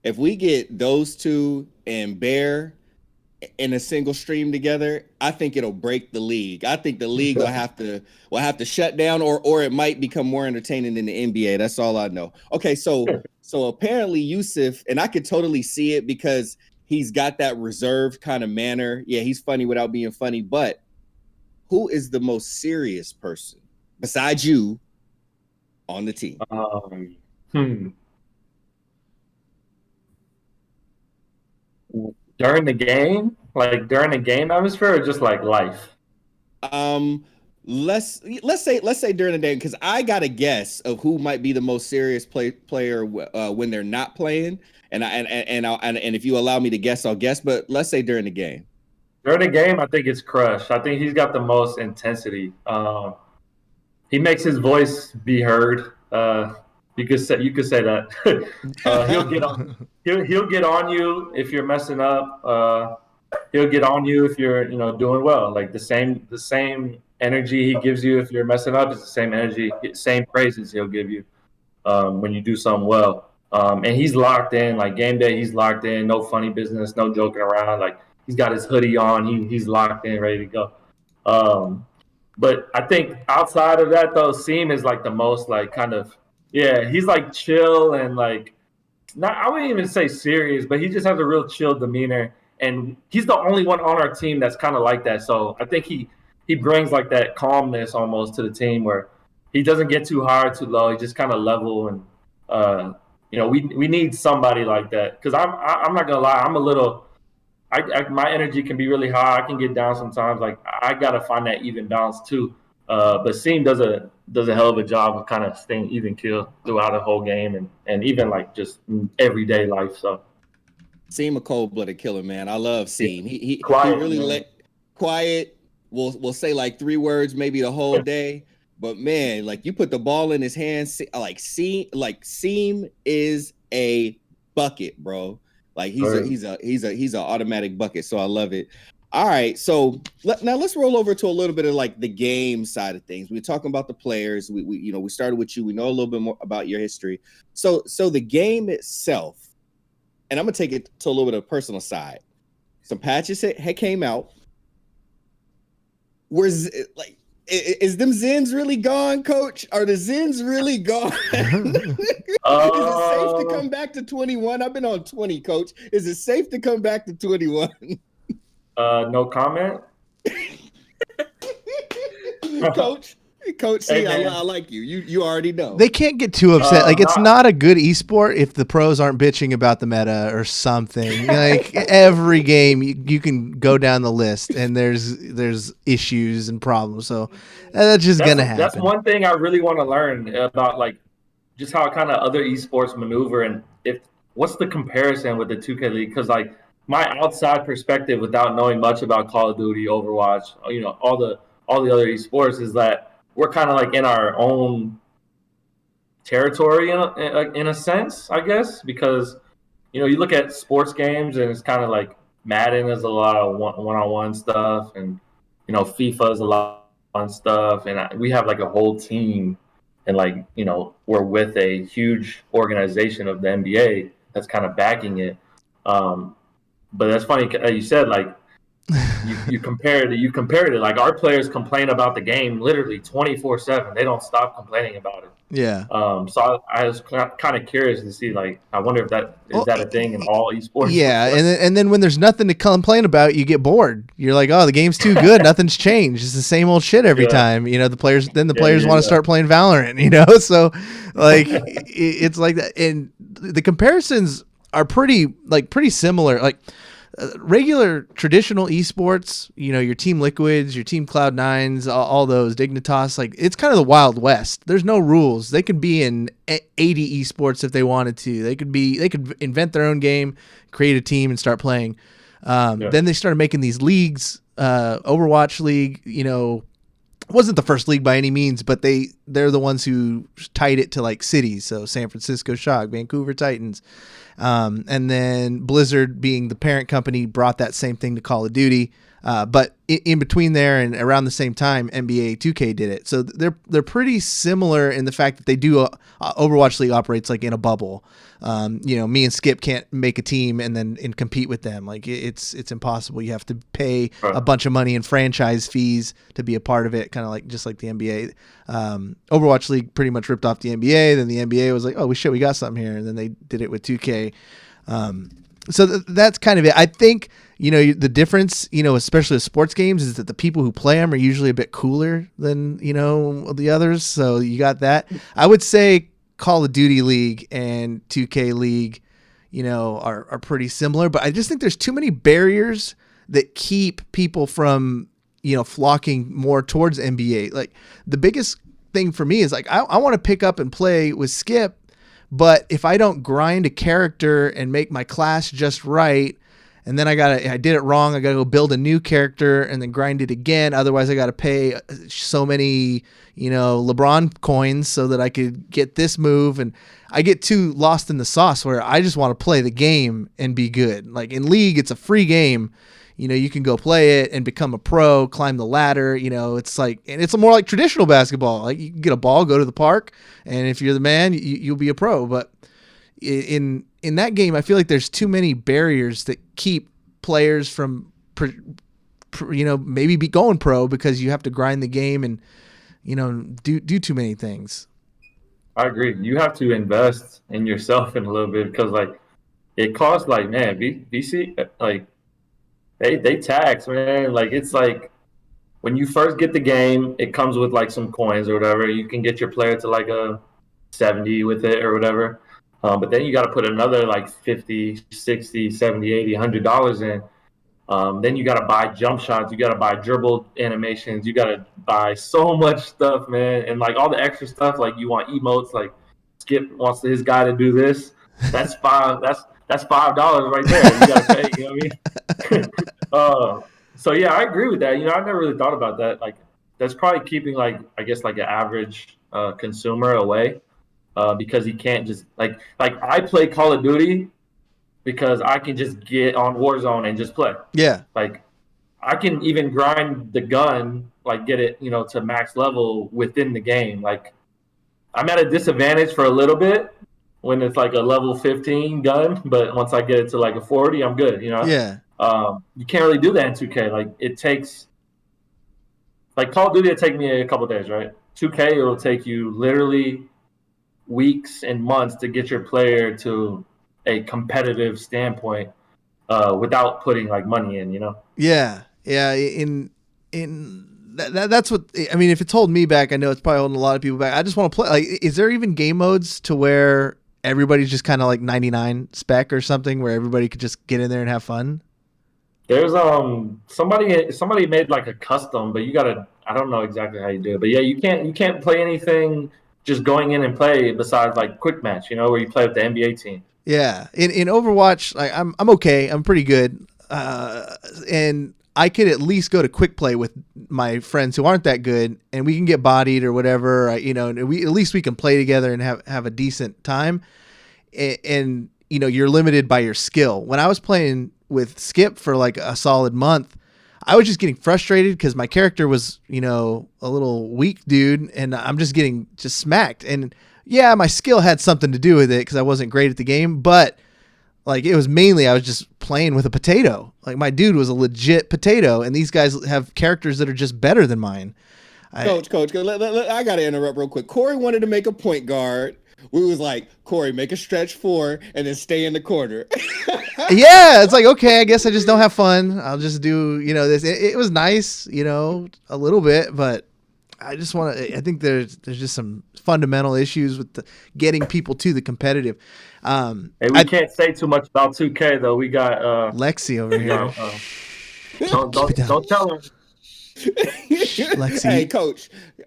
If we get those two and Bear in a single stream together, I think it'll break the league. I think the league will have to shut down, or it might become more entertaining than the NBA. That's all I know. Okay, so apparently Yusuf, and I could totally see it because he's got that reserved kind of manner. Yeah, he's funny without being funny, but who is the most serious person besides you on the team? During the game, like during the game atmosphere, or just like life? Let's say during the day, because I got a guess of who might be the most serious player when they're not playing, and if you allow me to guess, I'll guess. But let's say during the game. During the game, I think it's Crush. I think he's got the most intensity. He makes his voice be heard. You could say that. He'll get on you if you're messing up. He'll get on you if you're doing well. Like the same energy he gives you if you're messing up is the same energy, same praises he'll give you when you do something well. And he's locked in. Like game day, he's locked in. No funny business, no joking around. Like he's got his hoodie on. He's locked in, ready to go. But I think outside of that, though, Seam is like the most like kind of. Yeah, he's like chill and like I wouldn't even say serious, but he just has a real chill demeanor, and he's the only one on our team that's kind of like that. So I think he brings like that calmness almost to the team where he doesn't get too high or too low. He just kind of level, and we need somebody like that because I'm not gonna lie, I'm a little my energy can be really high. I can get down sometimes. Like I gotta find that even balance too. But Seam does a hell of a job of kind of staying even keel throughout the whole game and even like just everyday life. So Seam a cold-blooded killer, man. I love Seam. He quiet, really quiet. We'll say like 3 words maybe the whole day, but man, like you put the ball in his hands. Like Seam is a bucket, bro. Like he's an automatic bucket. So I love it. All right, so now let's roll over to a little bit of like the game side of things. We're talking about the players. We started with you. We know a little bit more about your history. So the game itself, and I'm gonna take it to a little bit of a personal side. Some patches had came out. Is them Zins really gone, Coach? Are the Zins really gone? Is it safe to come back to 21? I've been on 20, Coach. Is it safe to come back to 21? No comment. Coach, see, I like you. You already know. They can't get too upset. Like it's not a good esport if the pros aren't bitching about the meta or something. Like every game, you can go down the list and there's issues and problems. So that's just gonna happen. That's one thing I really want to learn about, like just how kind of other esports maneuver and what's the comparison with the 2K League? Because like my outside perspective, without knowing much about Call of Duty, Overwatch, all the other esports is that we're kind of like in our own territory in a sense, I guess, because you look at sports games and it's kind of like Madden is a lot of one-on-one stuff, and FIFA is a lot of stuff, and we have like a whole team, and like we're with a huge organization of the NBA that's kind of backing it. But that's funny you said like you compared it like our players complain about the game literally 24/7. They don't stop complaining about it. Yeah. So I was kind of curious to see, like, I wonder if that is that a thing in all esports. Yeah, and then when there's nothing to complain about, you get bored. You're like, oh, the game's too good. Nothing's changed. It's the same old shit every time. The players want to start playing Valorant. So like it's like that, and the comparisons are pretty similar. Like regular traditional esports, your Team Liquids, your Team Cloud9s, all those Dignitas, like it's kind of the Wild West. There's no rules. They could be in 80 esports if they wanted to. They could invent their own game, create a team, and start playing. Then they started making these leagues. Overwatch League, wasn't the first league by any means, but they're the ones who tied it to like cities. So San Francisco Shock, Vancouver Titans. And then Blizzard, being the parent company, brought that same thing to Call of Duty. But in between there and around the same time, NBA 2K did it. So they're pretty similar in the fact that they do Overwatch League operates like in a bubble. Me and Skip can't make a team and compete with them. Like it's impossible. You have to pay a bunch of money in franchise fees to be a part of it, kind of like just like the NBA. Overwatch League pretty much ripped off the NBA. Then the NBA was like, oh, we got something here, and then they did it with 2K. So that's kind of it. I think the difference, especially with sports games, is that the people who play them are usually a bit cooler than the others. So you got that. I would say Call of Duty League and 2K League, are pretty similar, but I just think there's too many barriers that keep people from flocking more towards NBA. Like the biggest thing for me is like I want to pick up and play with Skip, but if I don't grind a character and make my class just right, and then I did it wrong, I got to go build a new character and then grind it again. Otherwise, I got to pay so many, LeBron coins so that I could get this move. And I get too lost in the sauce where I just want to play the game and be good. Like in League, it's a free game. You can go play it and become a pro, climb the ladder. It's like, and it's more like traditional basketball. Like you can get a ball, go to the park, and if you're the man, you'll be a pro. But in that game, I feel like there's too many barriers that keep players from, maybe be going pro because you have to grind the game and, do too many things. I agree. You have to invest in yourself in a little bit because like it costs like, man, VC, like they tax, man. Like it's like when you first get the game, it comes with like some coins or whatever. You can get your player to like a 70 with it or whatever. But then you got to put another like 50, 60, 70, 80, $100 in. Then you got to buy jump shots. You got to buy dribble animations. You got to buy so much stuff, man. And like all the extra stuff, like you want emotes, like Skip wants his guy to do this. That's $5 right there. You got to pay, you know what I mean? So yeah, I agree with that. I never really thought about that. Like that's probably keeping like, I guess like an average consumer away. Because he can't just like I play Call of Duty because I can just get on Warzone and just play. Yeah. Like I can even grind the gun, like get it, to max level within the game. Like I'm at a disadvantage for a little bit when it's like a level 15 gun, but once I get it to like a 40, I'm good, Yeah. You can't really do that in 2K. Like it takes like Call of Duty, it'll take me a couple days, right? 2K, it'll take you literally weeks and months to get your player to a competitive standpoint without putting like money in, Yeah. That's what I mean. If it's holding me back, I know it's probably holding a lot of people back. I just want to play. Like, is there even game modes to where everybody's just kind of like 99 spec or something, where everybody could just get in there and have fun? There's somebody made like a custom, but you gotta. I don't know exactly how you do it, but yeah, you can't play anything just going in and play besides like quick match, where you play with the NBA team. Yeah. In Overwatch, like I'm okay. I'm pretty good. And I could at least go to quick play with my friends who aren't that good, and we can get bodied or whatever, and we at least we can play together and have a decent time. And you're limited by your skill. When I was playing with Skip for like a solid month, I was just getting frustrated because my character was, a little weak dude, and I'm just getting smacked. And yeah, my skill had something to do with it because I wasn't great at the game, but like it was mainly I was just playing with a potato. Like my dude was a legit potato, and these guys have characters that are just better than mine. Coach, I got to interrupt real quick. Cory wanted to make a point guard. We was like, Cory, make a stretch 4 and then stay in the corner. Yeah, it's like, okay, I guess I just don't have fun. I'll just do, this. It was nice, a little bit, but I just want to. I think there's just some fundamental issues with getting people to the competitive. Hey, we can't say too much about 2K though. We got Lexie over here. Don't tell her. Lexie.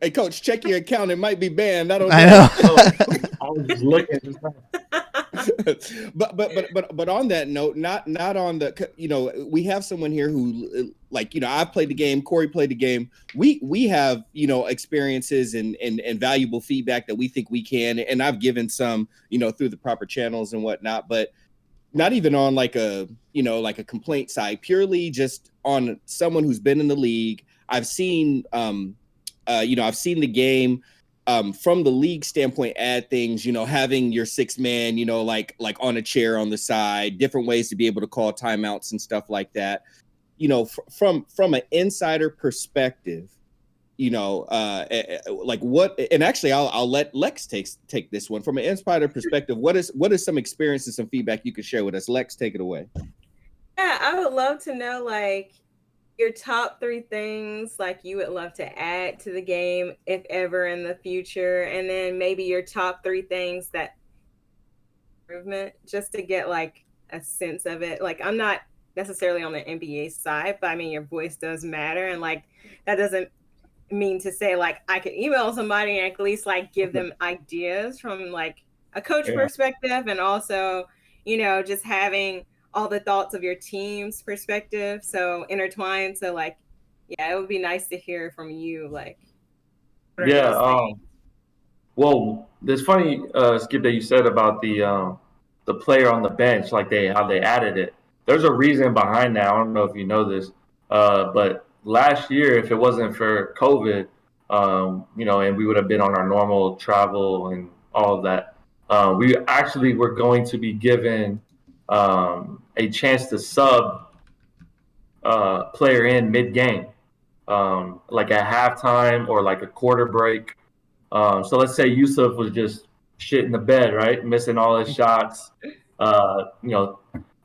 Hey, coach, check your account. It might be banned. I know. I was just looking. But on that note, not on the, we have someone here who, I've played the game. Cory played the game. We have, experiences and valuable feedback that we think we can. And I've given some, through the proper channels and whatnot, but not even on like a complaint side, purely just on someone who's been in the league. I've seen, I've seen the game from the league standpoint add things, having your 6-man, like on a chair on the side, different ways to be able to call timeouts and stuff like that. From an insider perspective, like what, and actually I'll let Lex take this one from an insider perspective. What is some experiences, some feedback you could share with us? Lex, take it away. Yeah, I would love to know like your top 3 things like you would love to add to the game if ever in the future, and then maybe your top 3 things that improvement, just to get like a sense of it. Like I'm not necessarily on the NBA side, but I mean your voice does matter, and like that doesn't mean to say like I could email somebody and at least like give them ideas from like a coach perspective, and also just having all the thoughts of your team's perspective so intertwined. So like it would be nice to hear from you, like well, it's funny, Skip, that you said about the player on the bench, like how they added it. There's a reason behind that. I don't know if you know this, but last year, if it wasn't for COVID, and we would have been on our normal travel and all of that, we actually were going to be given a chance to sub player in mid-game, like at halftime or like a quarter break. So let's say Yusuf was just shit in the bed, right? Missing all his shots,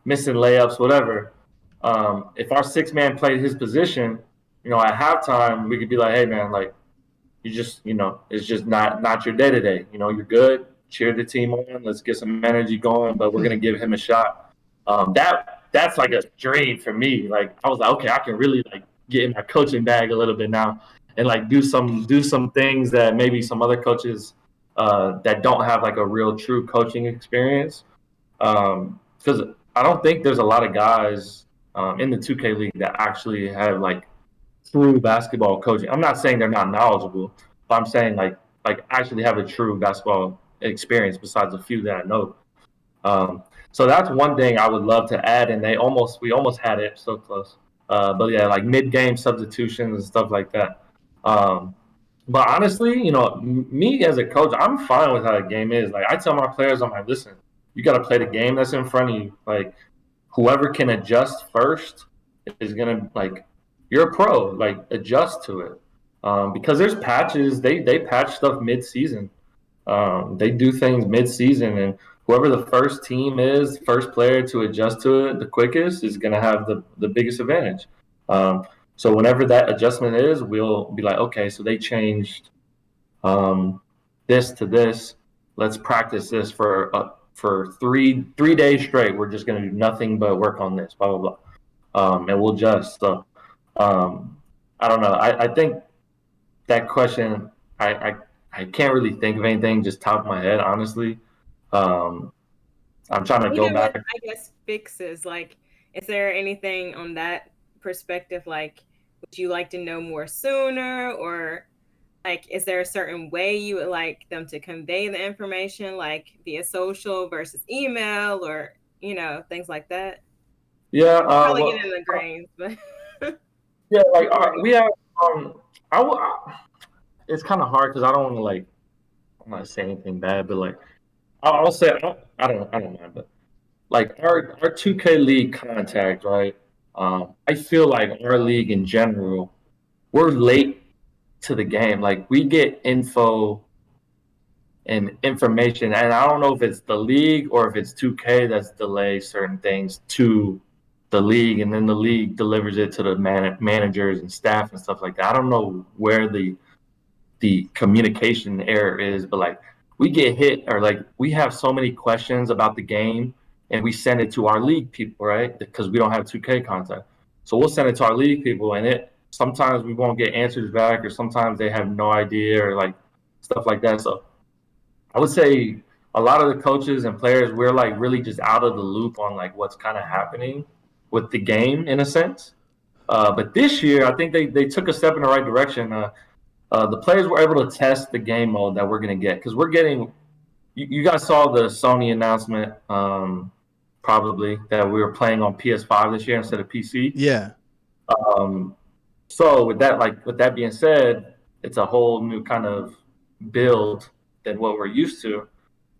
missing layups, whatever. If our 6-man played his position, at halftime, we could be like, hey, man, like, you just, it's just not your day-to-day. You're good. Cheer the team on. Let's get some energy going, but we're going to give him a shot. That's like a dream for me. Like, I was like, okay, I can really, like, get in my coaching bag a little bit now and, like, do some things that maybe some other coaches that don't have, like, a real true coaching experience. Because I don't think there's a lot of guys in the 2K League that actually have, like, true basketball coaching. I'm not saying they're not knowledgeable, but I'm saying like actually have a true basketball experience besides a few that I know. So that's one thing I would love to add, and we almost had it, so close. But yeah, like mid-game substitutions and stuff like that. But honestly, me as a coach, I'm fine with how the game is. Like I tell my players, I'm like, listen, you got to play the game that's in front of you. Like whoever can adjust first is gonna like. You're a pro, like adjust to it. Because there's patches, they patch stuff mid-season. They do things mid-season, and whoever the first player to adjust to it the quickest is going to have the biggest advantage. So whenever that adjustment is, we'll be like, okay, so they changed this to this. Let's practice this for 3 days straight. We're just going to do nothing but work on this, blah, blah, blah. And we'll adjust. So I don't know. I think that question, I can't really think of anything just top of my head, honestly. I'm trying to go back. I guess fixes, like, is there anything on that perspective, like, would you like to know more sooner, or like, is there a certain way you would like them to convey the information, like via social versus email, or things like that? Yeah, Probably well, get in the grains, but yeah, like we have. It's kind of hard because I don't want to like. I'm not saying anything bad, but like I'll say I don't mind, but like our 2K league contact, right? I feel like our league in general, we're late to the game. Like we get info and information, and I don't know if it's the league or if it's 2K that's delayed certain things to the league, and then the league delivers it to the managers and staff and stuff like that. I don't know where the communication error is, but like we get hit, or like we have so many questions about the game and we send it to our league people, right? Because we don't have 2K contact. So we'll send it to our league people, and sometimes we won't get answers back, or sometimes they have no idea, or like stuff like that. So I would say a lot of the coaches and players, we're like really just out of the loop on like what's kind of happening with the game in a sense. But this year, I think they took a step in the right direction. The players were able to test the game mode that we're going to get, because we're getting. You guys saw the Sony announcement, probably, that we were playing on PS5 this year instead of PC. Yeah. So with that being said, it's a whole new kind of build than what we're used to.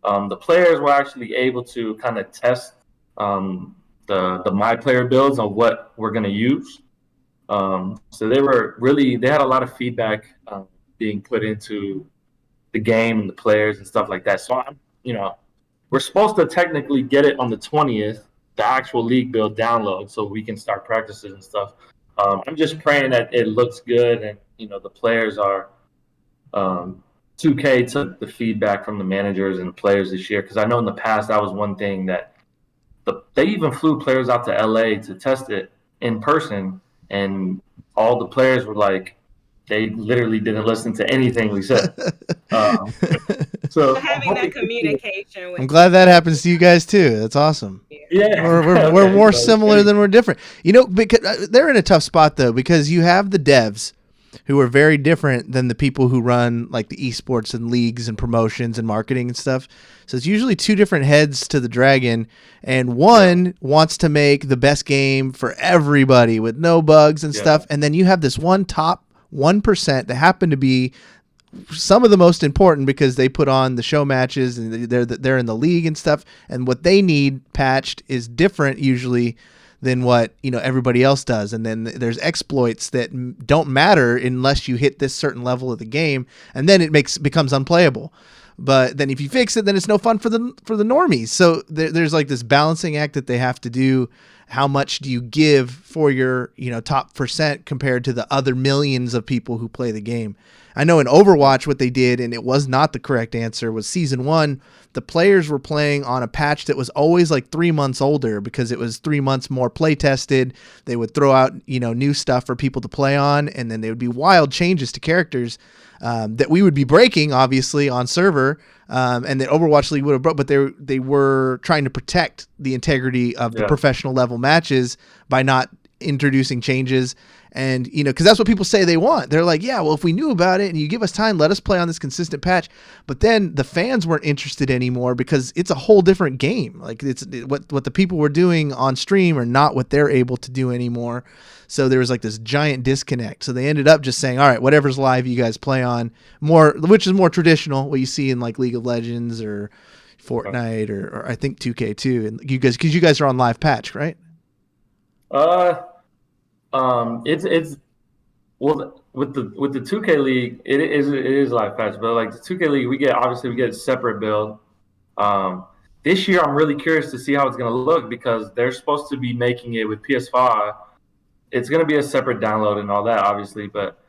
The players were actually able to kind of test the My Player builds on what we're going to use. So they had a lot of feedback being put into the game and the players and stuff like that. So we're supposed to technically get it on the 20th, the actual league build download, so we can start practices and stuff. I'm just praying that it looks good, and the players are 2K took the feedback from the managers and the players this year, because I know in the past that was one thing that they even flew players out to LA to test it in person, and all the players were like, they literally didn't listen to anything we said. So having that communication. I'm glad that happens to you guys too. That's awesome. Yeah, we're more similar than we're different. Because they're in a tough spot though, because you have the devs who are very different than the people who run like the esports and leagues and promotions and marketing and stuff. So it's usually two different heads to the dragon, and one wants to make the best game for everybody with no bugs and stuff. And then you have this one top 1% that happen to be some of the most important, because they put on the show matches and they're in the league and stuff, and what they need patched is different usually than what everybody else does. And then there's exploits that don't matter unless you hit this certain level of the game, and then it becomes unplayable. But then if you fix it, then it's no fun for the normies. So there's like this balancing act that they have to do. How much do you give for your top percent compared to the other millions of people who play the game? I know in Overwatch what they did, and it was not the correct answer, was Season 1, the players were playing on a patch that was always like 3 months older, because it was 3 months more play tested. They would throw out new stuff for people to play on, and then there would be wild changes to characters that we would be breaking, obviously, on server, and that Overwatch League would have broke, but they were trying to protect the integrity of the professional level matches by not introducing changes. And, because that's what people say they want. They're like, yeah, well, if we knew about it and you give us time, let us play on this consistent patch. But then the fans weren't interested anymore, because it's a whole different game. Like what the people were doing on stream are not what they're able to do anymore. So there was like this giant disconnect. So they ended up just saying, all right, whatever's live, you guys play on more, which is more traditional, what you see in like League of Legends or Fortnite or I think 2K too. And because you guys are on live patch, right? It's well with the 2K league, it is live patch, but like the 2K league, we get a separate build. This year, I'm really curious to see how it's going to look, because they're supposed to be making it with PS5. It's going to be a separate download and all that, obviously, but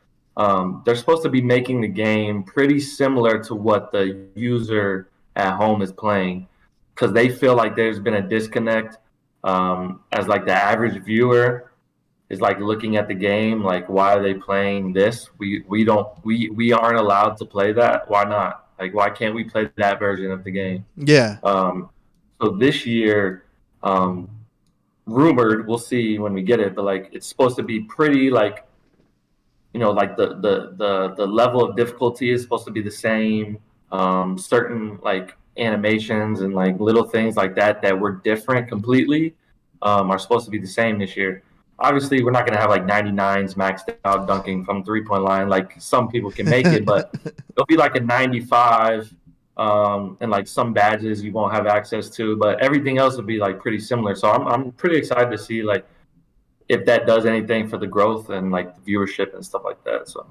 they're supposed to be making the game pretty similar to what the user at home is playing, because they feel like there's been a disconnect as like the average viewer is like looking at the game like, why are they playing this? We aren't allowed to play that. Why not? Like, why can't we play that version of the game? Yeah. So this year, rumored. We'll see when we get it, but like it's supposed to be pretty like, like the level of difficulty is supposed to be the same. Certain like animations and like little things like that were different completely are supposed to be the same this year. Obviously, we're not going to have like 99s maxed out dunking from 3-point line like some people can make it, but it'll be like a 95 and like some badges you won't have access to, but everything else will be like pretty similar. So I'm pretty excited to see like if that does anything for the growth and like the viewership and stuff like that. So,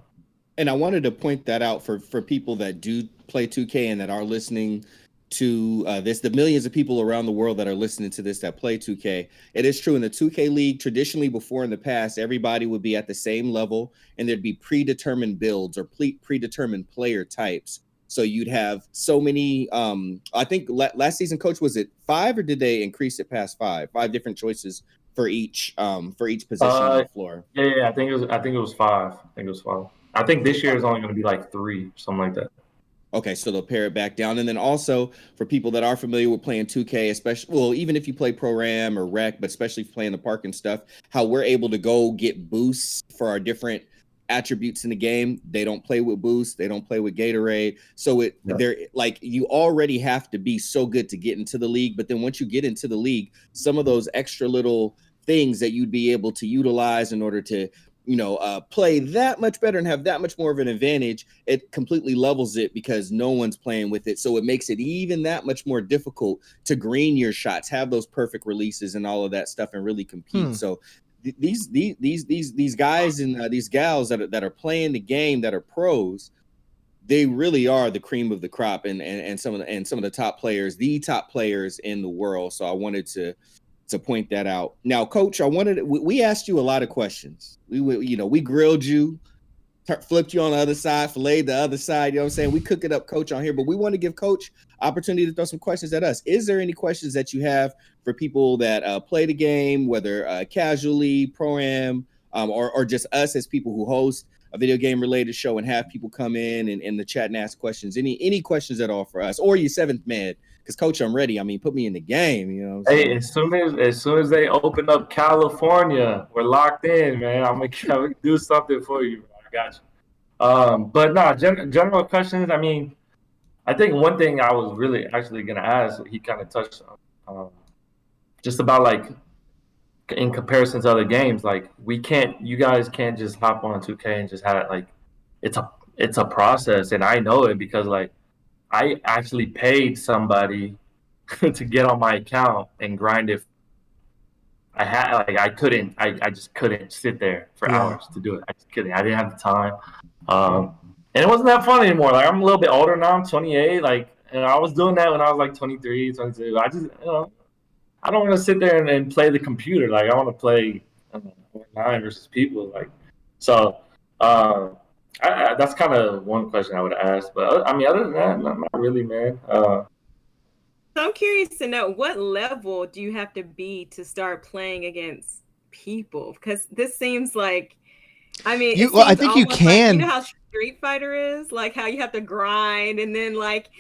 and I wanted to point that out for people that do play 2K and that are listening to this, the millions of people around the world that are listening to this that play 2K. It is true in the 2K League, traditionally before in the past, everybody would be at the same level and there'd be predetermined builds or predetermined player types. So you'd have so many, I think last season, Coach, was it 5 or did they increase it past 5? 5 different choices for each position on the floor. Yeah, I think it was 5. I think it was 5. I think this year is only going to be like 3, something like that. Okay, so they'll pare it back down. And then also for people that are familiar with playing 2K, especially, well, even if you play Pro-Am or Rec, but especially if you play in the park and stuff, how we're able to go get boosts for our different attributes in the game. They don't play with boosts. They don't play with Gatorade. So they're like, you already have to be so good to get into the league. But then once you get into the league, some of those extra little things that you'd be able to utilize in order to, play that much better and have that much more of an advantage, it completely levels it because no one's playing with it. So it makes it even that much more difficult to green your shots, have those perfect releases and all of that stuff and really compete. So these guys and these gals that are playing the game, that are pros, they really are the cream of the crop and some of the top players, the top players in the world. So I wanted to point that out. Now, Coach, we asked you a lot of questions. We grilled you, flipped you on the other side, filleted the other side. You know what I'm saying? We cook it up, Coach, on here, but we want to give Coach opportunity to throw some questions at us. Is there any questions that you have for people that play the game, whether casually, Pro-Am, or just us as people who host a video game related show and have people come in the chat and ask questions? Any questions at all for us or your seventh man? Because Coach, I'm ready. I mean, put me in the game. You know. Hey, as soon as they open up California, we're locked in, man. I'm gonna do something for you. Bro. I got you. But no, general questions. I mean, I think one thing I was really actually gonna ask, he kind of touched on, just about like in comparison to other games, like you guys can't just hop on 2K and just have it. Like, it's a process, and I know it because like. I actually paid somebody to get on my account and grind it. I just couldn't sit there for hours to do it. I just couldn't. I didn't have the time. And it wasn't that fun anymore. Like, I'm a little bit older now. I'm 28. Like, and I was doing that when I was like 23, 22. I just, I don't want to sit there and play the computer. Like, I want to play online versus people. Like, so, that's kind of one question I would ask, but I mean, other than that, not really, man. So I'm curious to know, what level do you have to be to start playing against people? Because this seems like, I mean, I think you can. Like, how Street Fighter is, like how you have to grind, and then like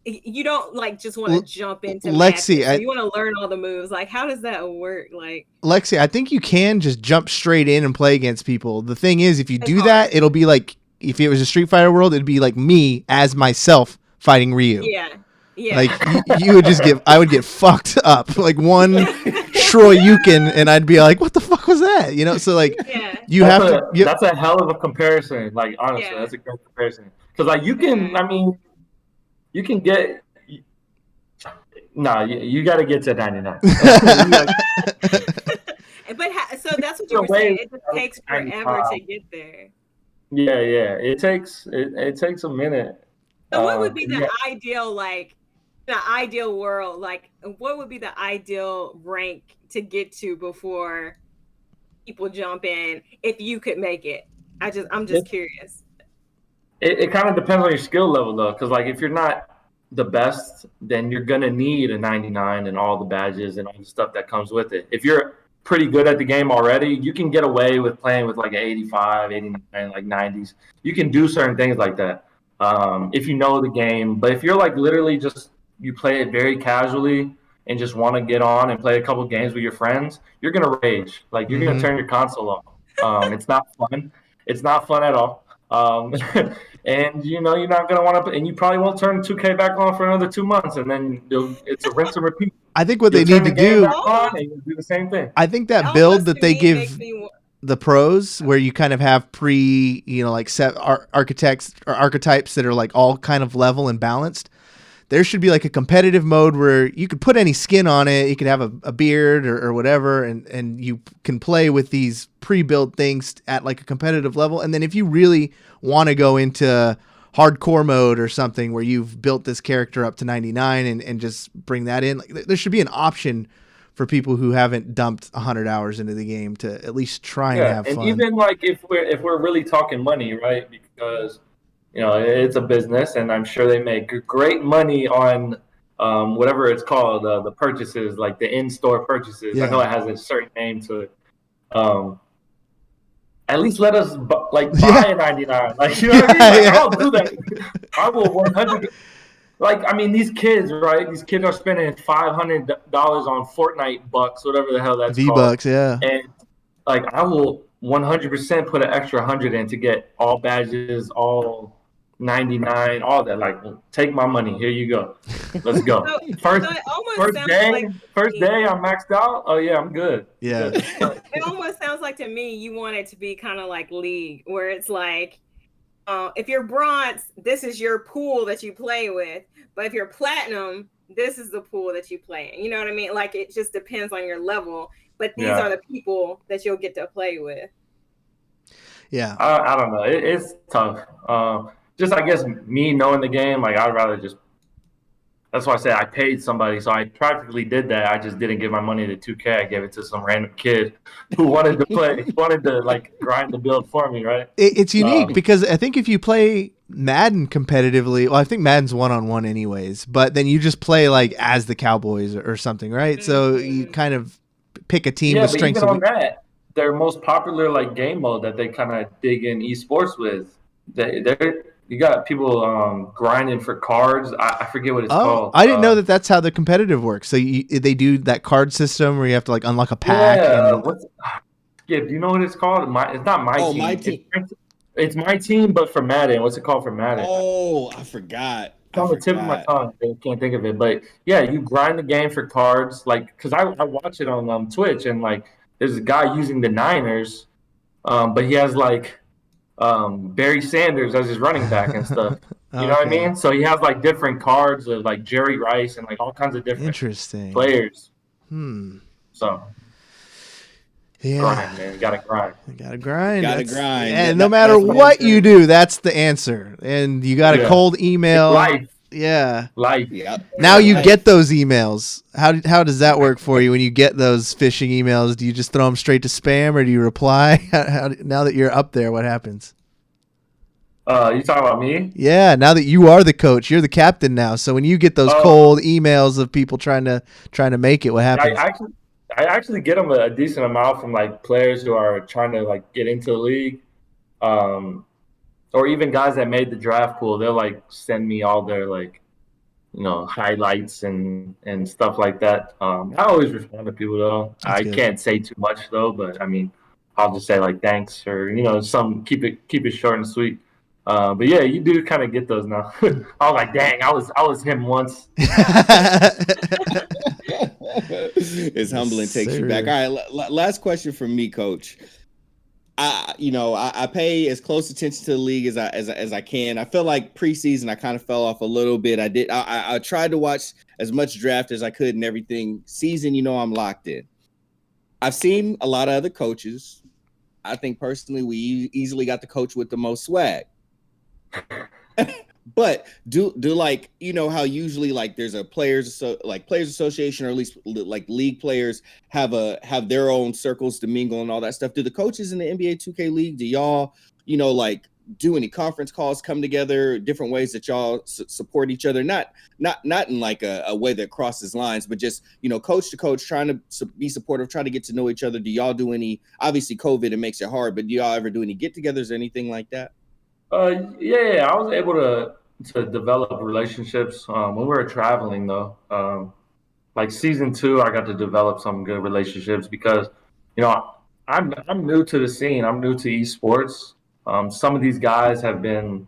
you don't like just want to jump into Lexie. So you want to learn all the moves. Like, how does that work? Like, Lexie, I think you can just jump straight in and play against people. The thing is, if you do that, it'll be like, if it was a Street Fighter world, it'd be like me as myself fighting Ryu. Yeah. Like you would just I would get fucked up. Like one Shoryuken, and I'd be like, what the fuck was that? So like that's a hell of a comparison. Like, honestly, that's a great comparison. Because like you can get. Nah, you got to get to 99. But so that's what you were saying. It just takes forever to get there. Yeah. It takes a minute. So what would be the ideal, like, the ideal world? Like, what would be the ideal rank to get to before people jump in, if you could make it? I'm just curious. It kind of depends on your skill level, though, because like if you're not the best, then you're gonna need a 99 and all the badges and all the stuff that comes with it. If you're pretty good at the game already, you can get away with playing with like an 85, 89, like 90s. You can do certain things like that if you know the game. But if you're like literally just, you play it very casually, and just want to get on and play a couple games with your friends, you're gonna rage. Like you're gonna turn your console off. It's not fun. It's not fun at all. And you're not gonna want to. And you probably won't turn 2K back on for another 2 months, and then it's a rinse and repeat. I think what they need to do. Back on and you do the same thing. I think that build that they give the pros, where you kind of have like set architects or archetypes that are like all kind of level and balanced. There should be like a competitive mode where you could put any skin on it. You could have a beard or whatever, and you can play with these pre-built things at like a competitive level. And then if you really want to go into hardcore mode or something where you've built this character up to 99 and just bring that in, like, there should be an option for people who haven't dumped 100 hours into the game to at least try and have fun. And even like if we're really talking money, right? Because it's a business, and I'm sure they make great money on whatever it's called, the purchases, like the in-store purchases. Yeah. I know it has a certain name to it. At least let us buy a 99. Like, you know what I mean? Like, I'll do that. I will 100. Like, I mean, these kids, right? These kids are spending $500 on Fortnite bucks, whatever the hell that's V-Bucks, called. Yeah. And like, I will 100% put an extra 100 in to get all badges, all 99, all that. Like, take my money. Here you go. Let's go. First day I'm maxed out. Oh yeah, I'm good. Yeah. It almost sounds like to me you want it to be kind of like League, where it's like, if you're bronze, this is your pool that you play with. But if you're platinum, this is the pool that you play in. You know what I mean? Like, it just depends on your level. But these are the people that you'll get to play with. Yeah. I don't know. It's tough. Just, I guess, me knowing the game, like, I'd rather just. That's why I say I paid somebody. So I practically did that. I just didn't give my money to 2K. I gave it to some random kid who wanted to play, like grind the build for me, right? It's unique because I think if you play Madden competitively, well, I think Madden's 1-on-1 anyways, but then you just play like as the Cowboys or something, right? So you kind of pick a team with strengths. Even on that, their most popular like game mode that they kind of dig in esports with, you got people grinding for cards. I forget what it's called. I didn't know that's how the competitive works. So they do that card system where you have to like unlock a pack. Yeah. Do you know what it's called? It's not my team. My team. It's my team, but for Madden. What's it called for Madden? Oh, I forgot. It's on the tip of my tongue. I can't think of it. But yeah, you grind the game for cards. Like, because I watch it on Twitch, and like there's a guy using the Niners, but he has like Barry Sanders as his running back and stuff. You know what I mean? So he has like different cards of like Jerry Rice and like all kinds of different players. So grind, man. You gotta grind. And no matter what you do, that's the answer. And you got a cold email. It's life. Yeah. Life. Yep. Now you get those emails. How does that work for you when you get those phishing emails? Do you just throw them straight to spam, or do you reply? Now that you're up there, what happens? You talking about me? Yeah. Now that you are the coach, you're the captain now. So when you get those cold emails of people trying to make it, what happens? I actually get them a decent amount from like players who are trying to like get into the league. Or even guys that made the draft pool, they'll like send me all their like, highlights and stuff like that. I always respond to people though. I can't say too much though, but I mean, I'll just say like thanks or some keep it short and sweet. But yeah, you do kind of get those now. I was like, dang, I was him once. It's humbling, takes you back. All right, last question from me, Coach. I pay as close attention to the league as I can. I feel like preseason I kind of fell off a little bit. I tried to watch as much draft as I could and everything. Season, I'm locked in. I've seen a lot of other coaches. I think personally we easily got the coach with the most swag. But do like how usually like there's a players association, or at least like league players have their own circles to mingle and all that stuff. Do the coaches in the NBA 2K league, do y'all like do any conference calls, come together, different ways that y'all support each other, not in like a way that crosses lines, but just coach to coach, trying to be supportive, trying to get to know each other? Do y'all do any? Obviously COVID, it makes it hard, but do y'all ever do any get-togethers or anything like that? Yeah, I was able to develop relationships when we were traveling though. like season 2, I got to develop some good relationships because, I'm new to the scene. I'm new to esports. Some of these guys have been,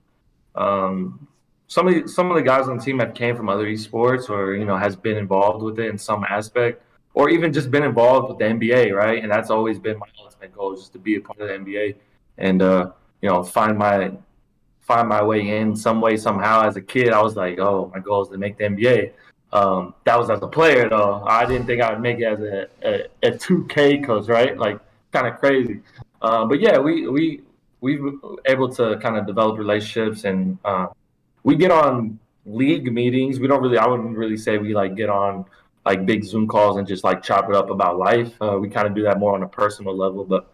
some of the guys on the team have came from other esports or has been involved with it in some aspect, or even just been involved with the NBA, right? And that's always been my ultimate goal, just to be a part of the NBA and find my way in some way somehow. As a kid, I was like, oh, my goal is to make the NBA. That was as a player though. I didn't think I would make it as a 2K coach, right? Like kind of crazy. But yeah, we able to kind of develop relationships and we get on league meetings. I wouldn't really say we like get on like big Zoom calls and just like chop it up about life. We kind of do that more on a personal level, but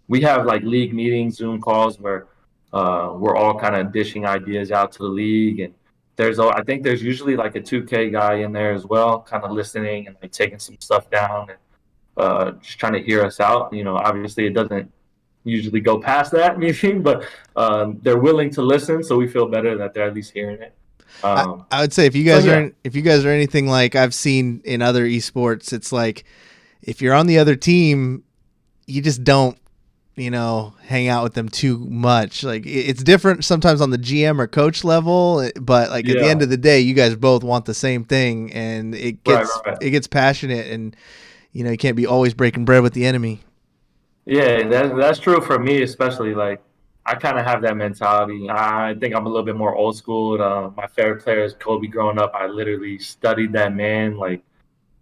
we have like league meetings, Zoom calls where we're all kind of dishing ideas out to the league. And I think there's usually like a 2K guy in there as well, kind of listening and like taking some stuff down and just trying to hear us out. Obviously it doesn't usually go past that meeting, but they're willing to listen, so we feel better that they're at least hearing it. I would say if you guys are anything like I've seen in other esports, it's like if you're on the other team, you just don't hang out with them too much. Like it's different sometimes on the GM or coach level, but like at the end of the day, you guys both want the same thing, and it gets passionate, and you can't be always breaking bread with the enemy. Yeah, that's true for me, especially. Like, I kind of have that mentality. I think I'm a little bit more old school. My favorite player is Kobe growing up. I literally studied that man. Like,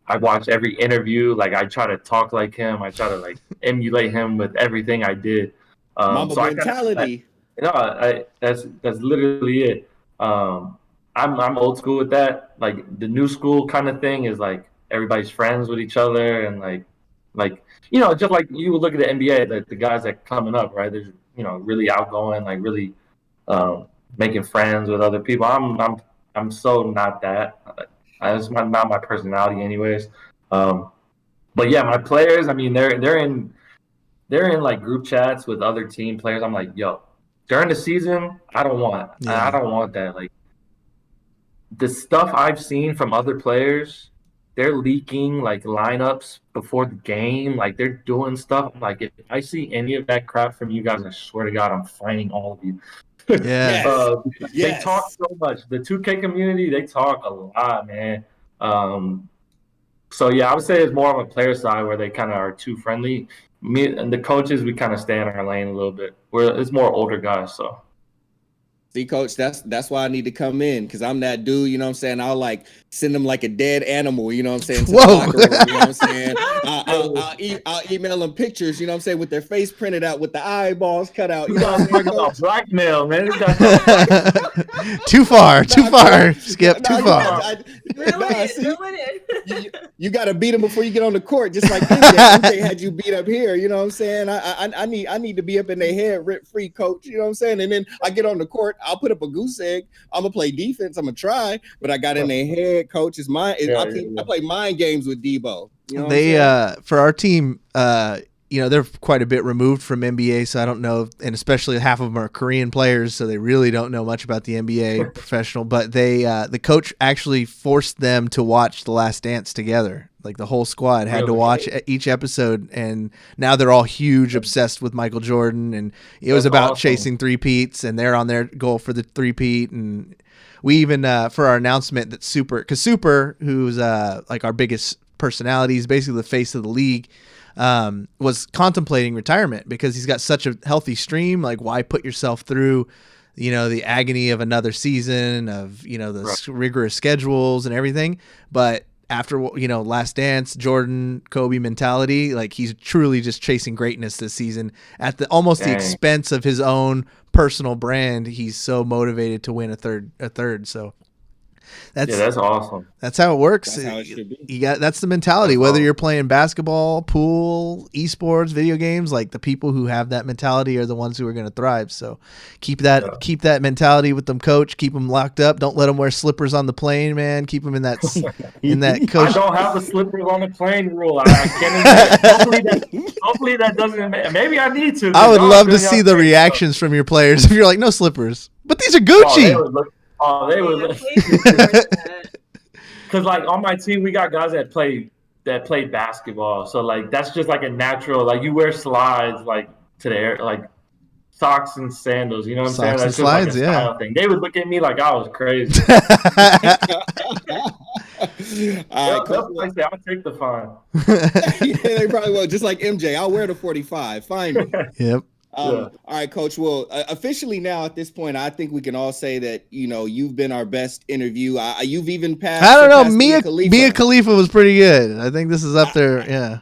I watch every interview. Like, I try to talk like him. I try to, like, emulate him with everything I did. Mamba mentality. That's literally it. I'm old school with that. Like, the new school kind of thing is, like, everybody's friends with each other and, like just like you would look at the NBA, like the guys that coming up, right? There's really outgoing, like really making friends with other people. I'm so not that. That's not my personality, anyways. But yeah, my players. I mean, they're in like group chats with other team players. I'm like, yo, during the season, I don't want that. Like the stuff I've seen from other players. They're leaking like lineups before the game. Like they're doing stuff. Like if I see any of that crap from you guys, I swear to God, I'm fighting all of you. Yeah. They talk so much. The 2K community, they talk a lot, man. So yeah, I would say it's more on the player side where they kind of are too friendly. Me and the coaches, we kind of stay in our lane a little bit. It's more older guys, so. See, coach, that's why I need to come in, because I'm that dude, you know what I'm saying? I'll like send them like a dead animal, you know what I'm saying? To the locker room, you know what I'm saying? I'll email them pictures, you know what I'm saying, with their face printed out, with the eyeballs cut out. You know what I'm saying? Blackmail, man. Too far. Skip, too far. You got to beat them before you get on the court, just like MJ had you beat up here, you know what I'm saying? I need to be up in their head rent-free, coach, you know what I'm saying? And then I get on the court, I'll put up a goose egg. I'm gonna play defense. I'm gonna try, but I got in their head. Coach is mine. I play mind games with Debo. You know they for our team, they're quite a bit removed from NBA, so I don't know, and especially half of them are Korean players, so they really don't know much about the NBA professional. But the coach actually forced them to watch The Last Dance together. Like the whole squad had to watch each episode, and now they're all huge, obsessed with Michael Jordan, and it was about chasing three-peats, and they're on their goal for the three-peat. And we even for our announcement that Super, who's like our biggest personality, is basically the face of the league, was contemplating retirement because he's got such a healthy stream. Like, why put yourself through the agony of another season of the rigorous schedules and everything? But after Last Dance, Jordan, Kobe mentality, like he's truly just chasing greatness this season at the expense of his own personal brand. He's so motivated to win a third. So that's awesome. That's how it works. That's how it should be. That's the mentality. Whether you're playing basketball, pool, esports, video games, like the people who have that mentality are the ones who are going to thrive. So keep that mentality with them, coach. Keep them locked up. Don't let them wear slippers on the plane, man. Keep them in that coach. I don't have the slippers on the plane rule. I can't. Hopefully that doesn't. Maybe I need to. I would love to see the reactions from your players if you're like, no slippers, but these are Gucci. They would look. because like on my team we got guys that play basketball, so like that's just like a natural, like you wear slides like to the air, like socks and sandals, you know what I'm saying? Socks and That's just like a slides, yeah. style thing. They would look at me like I was crazy. All right, Coach. They'll say, I'll take the fine. Yeah, they probably will. Just like MJ, I'll wear the 45. Find me. Yep. All right, Coach. Well, officially now at this point, I think we can all say that you've been our best interview. You've even passed. I don't know. Mia Khalifa was pretty good. I think this is up there. Yeah.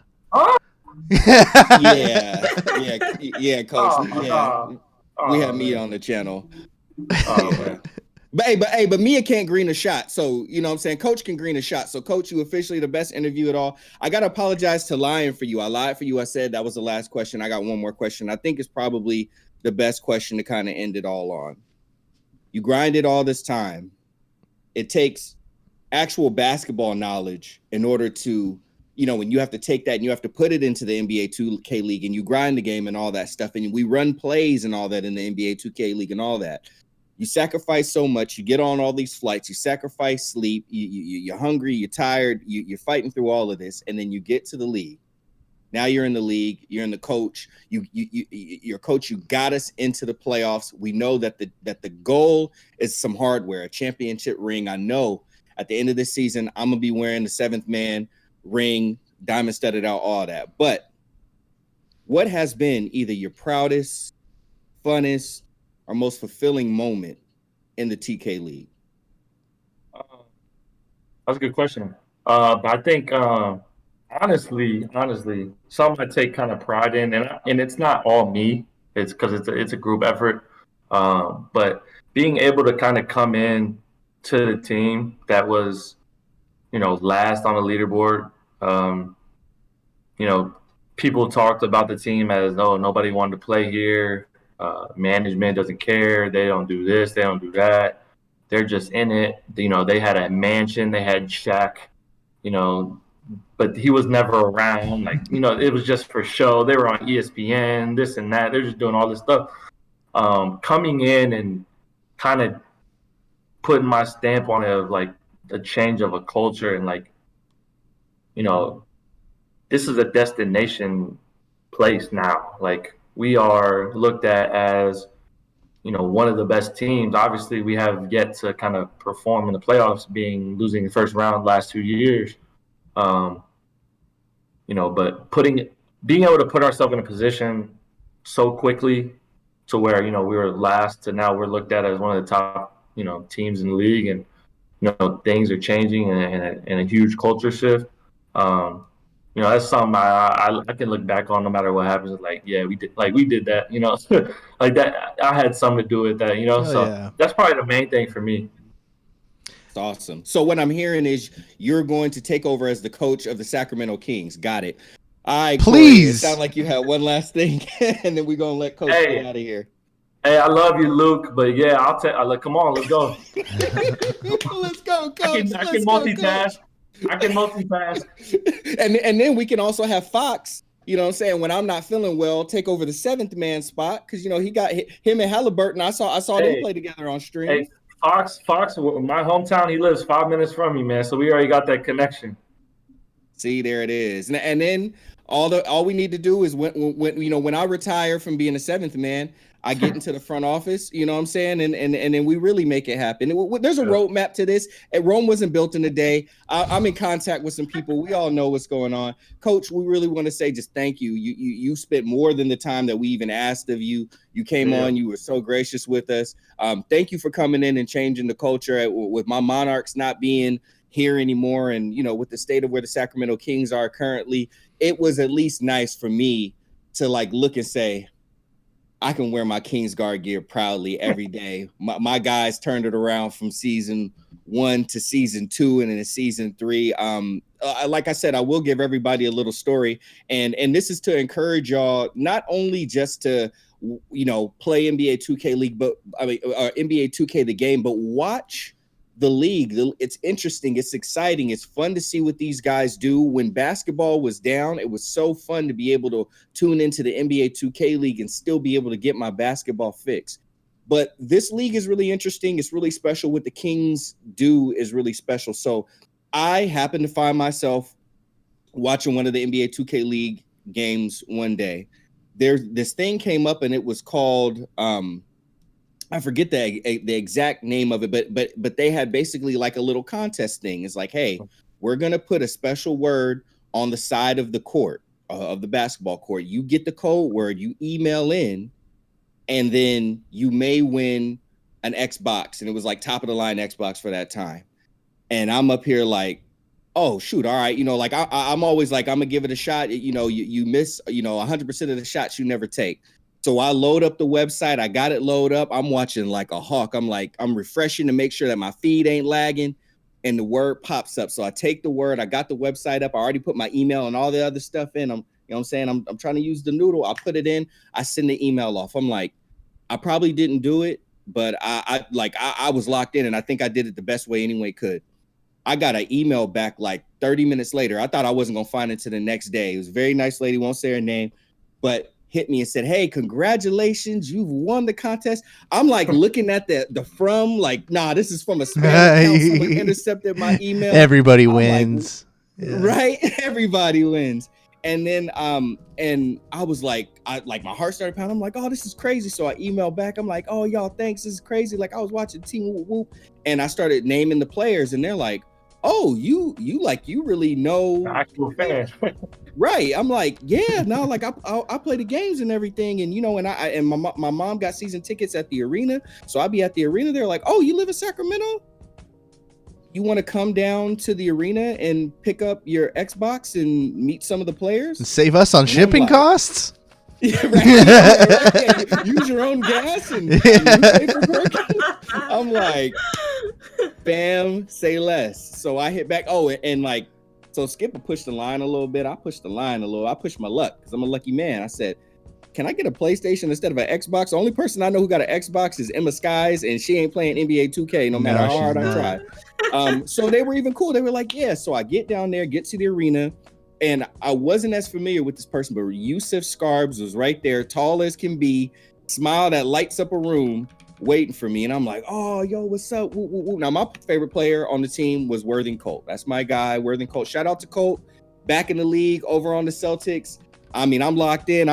yeah, Coach. We had Mia on the channel. Yeah. But Mia can't green a shot. So, you know what I'm saying? Coach can green a shot. So, Coach, you officially the best interview at all. I got to apologize to lying for you. I lied for you. I said that was the last question. I got one more question. I think it's probably the best question to kind of end it all on. You grinded all this time. It takes actual basketball knowledge in order to, when you have to take that and you have to put it into the NBA 2K League and you grind the game and all that stuff. And we run plays and all that in the NBA 2K League and all that. You sacrifice so much. You get on all these flights. You sacrifice sleep. You're hungry. You're tired. You're fighting through all of this, and then you get to the league. Now you're in the league. You're in the coach. Your coach. You got us into the playoffs. We know that the goal is some hardware, a championship ring. I know at the end of this season, I'm gonna be wearing the 7th man ring, diamond studded out, all that. But what has been either your proudest, funnest, or most fulfilling moment in the TK League? That's a good question. But I think honestly, something I take kind of pride in, and it's not all me. It's because it's a group effort. But being able to kind of come in to the team that was, last on the leaderboard. People talked about the team as, oh, nobody wanted to play here. Management doesn't care. They don't do this. They don't do that. They're just in it. They had a mansion. They had Shaq, but he was never around. Like, it was just for show. They were on ESPN, this and that. They're just doing all this stuff. Coming in and kind of putting my stamp on it of like a change of a culture and like, this is a destination place now. Like, we are looked at as, one of the best teams. Obviously, we have yet to kind of perform in the playoffs, losing the first round last 2 years. But being able to put ourselves in a position so quickly to where, we were last to now we're looked at as one of the top, teams in the league, and, things are changing and a huge culture shift. That's something I can look back on no matter what happens. Like, yeah, we did that, like that. I had something to do with that, That's probably the main thing for me. It's awesome. So what I'm hearing is you're going to take over as the coach of the Sacramento Kings. Got it. All right, please. Cory, it sounds like you had one last thing, and then we're gonna let Coach get out of here. Hey, I love you, Luke, but yeah, come on, let's go. Let's go, Coach. I can multitask. I can multitask. And then we can also have Fox, you know what I'm saying, when I'm not feeling well, take over the 7th man spot, because he got him and Halliburton. I saw them play together on stream. Hey, Fox, my hometown, he lives 5 minutes from me, man. So we already got that connection. See, there it is. And then all we need to do is when I retire from being a 7th man, I get into the front office, you know what I'm saying? And then we really make it happen. There's a roadmap to this. Rome wasn't built in a day. I'm in contact with some people. We all know what's going on. Coach, we really want to say just thank you. You spent more than the time that we even asked of you. You came on. You were so gracious with us. Thank you for coming in and changing the culture with my Monarchs not being here anymore. And, with the state of where the Sacramento Kings are currently, it was at least nice for me to look and say, I can wear my Kingsguard gear proudly every day. My guys turned it around from season 1 to season 2 and in season 3. Like I said, I will give everybody a little story. And this is to encourage y'all, not only just to, play NBA 2K League, but NBA 2K the game, but watch the league. It's interesting. It's exciting. It's fun to see what these guys do. When basketball was down, it was so fun to be able to tune into the NBA 2K League and still be able to get my basketball fix. But this league is really interesting. It's really special. What the Kings do is really special. So I happened to find myself watching one of the NBA 2K League games one day. This thing came up, and it was called I forget the exact name of it, but they had basically like a little contest thing. It's like, hey, we're gonna put a special word on the side of the court, of the basketball court. You get the code word, you email in, and then you may win an Xbox. And it was like top of the line Xbox for that time. And I'm up here like, oh shoot, all right, like I'm always like, I'm gonna give it a shot. You miss 100% of the shots you never take. So I load up the website. I got it loaded up. I'm watching like a hawk. I'm refreshing to make sure that my feed ain't lagging, and the word pops up. So I take the word. I got the website up. I already put my email and all the other stuff in. I'm trying to use the noodle. I put it in. I send the email off. I'm like, I probably didn't do it, but I was locked in, and I think I did it the best way any way could. I got an email back like 30 minutes later. I thought I wasn't gonna find it till the next day. It was a very nice lady, won't say her name, but hit me and said, hey, congratulations, you've won the contest. I'm like looking at the from, like, nah, this is from a spam account. Someone intercepted my email. Everybody wins. Like, yeah. Right? Everybody wins. And then and I was like, my heart started pounding. I'm like, oh, this is crazy. So I emailed back. I'm like, oh, y'all, thanks. This is crazy. Like, I was watching Team Whoop Whoop, and I started naming the players, and they're like, oh, you really know actual fans. Right. I'm like, yeah, no, like I play the games and everything. And, and my mom got season tickets at the arena. So I'd be at the arena. They're like, oh, you live in Sacramento? You want to come down to the arena and pick up your Xbox and meet some of the players? And save us on shipping costs? Yeah, right. Yeah, use your own gas and I'm like, bam, say less. So I hit back. Oh, and like, so Skipper pushed the line a little bit. I pushed the line a little. I pushed my luck because I'm a lucky man. I said, can I get a PlayStation instead of an Xbox? The only person I know who got an Xbox is Emma Skies, and she ain't playing NBA 2K no matter how hard I try. So they were even cool. They were like, yeah. So I get down there, get to the arena, and I wasn't as familiar with this person, but Yusuf Scarbs was right there, tall as can be, smile that lights up a room, waiting for me. And I'm like, oh, yo, what's up? Woo, woo, woo. Now, my favorite player on the team was Worthing Colt. That's my guy, Worthing Colt. Shout out to Colt, back in the league, over on the Celtics. I mean, I'm locked in.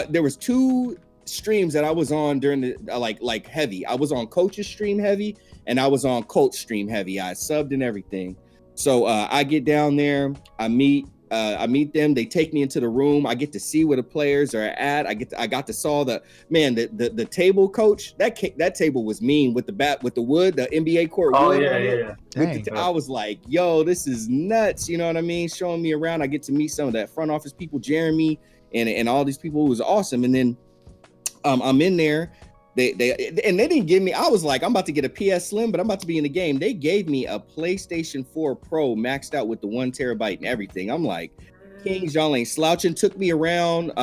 There was 2 streams that I was on during the like heavy. I was on Coach's stream heavy, and I was on Colt's stream heavy. I subbed and everything. So I get down there, I meet them. They take me into the room. I get to see where the players are at. I got to saw the table coach. That table was mean with the wood, the NBA court wood. Oh yeah. I was like, yo, this is nuts. You know what I mean? Showing me around. I get to meet some of that front office people, Jeremy, and all these people. It was awesome. And then I'm in there. They didn't give me. I was like, I'm about to get a PS Slim, but I'm about to be in the game. They gave me a PlayStation 4 Pro maxed out with the 1 terabyte and everything. I'm like, Kings, y'all ain't slouching. Took me around,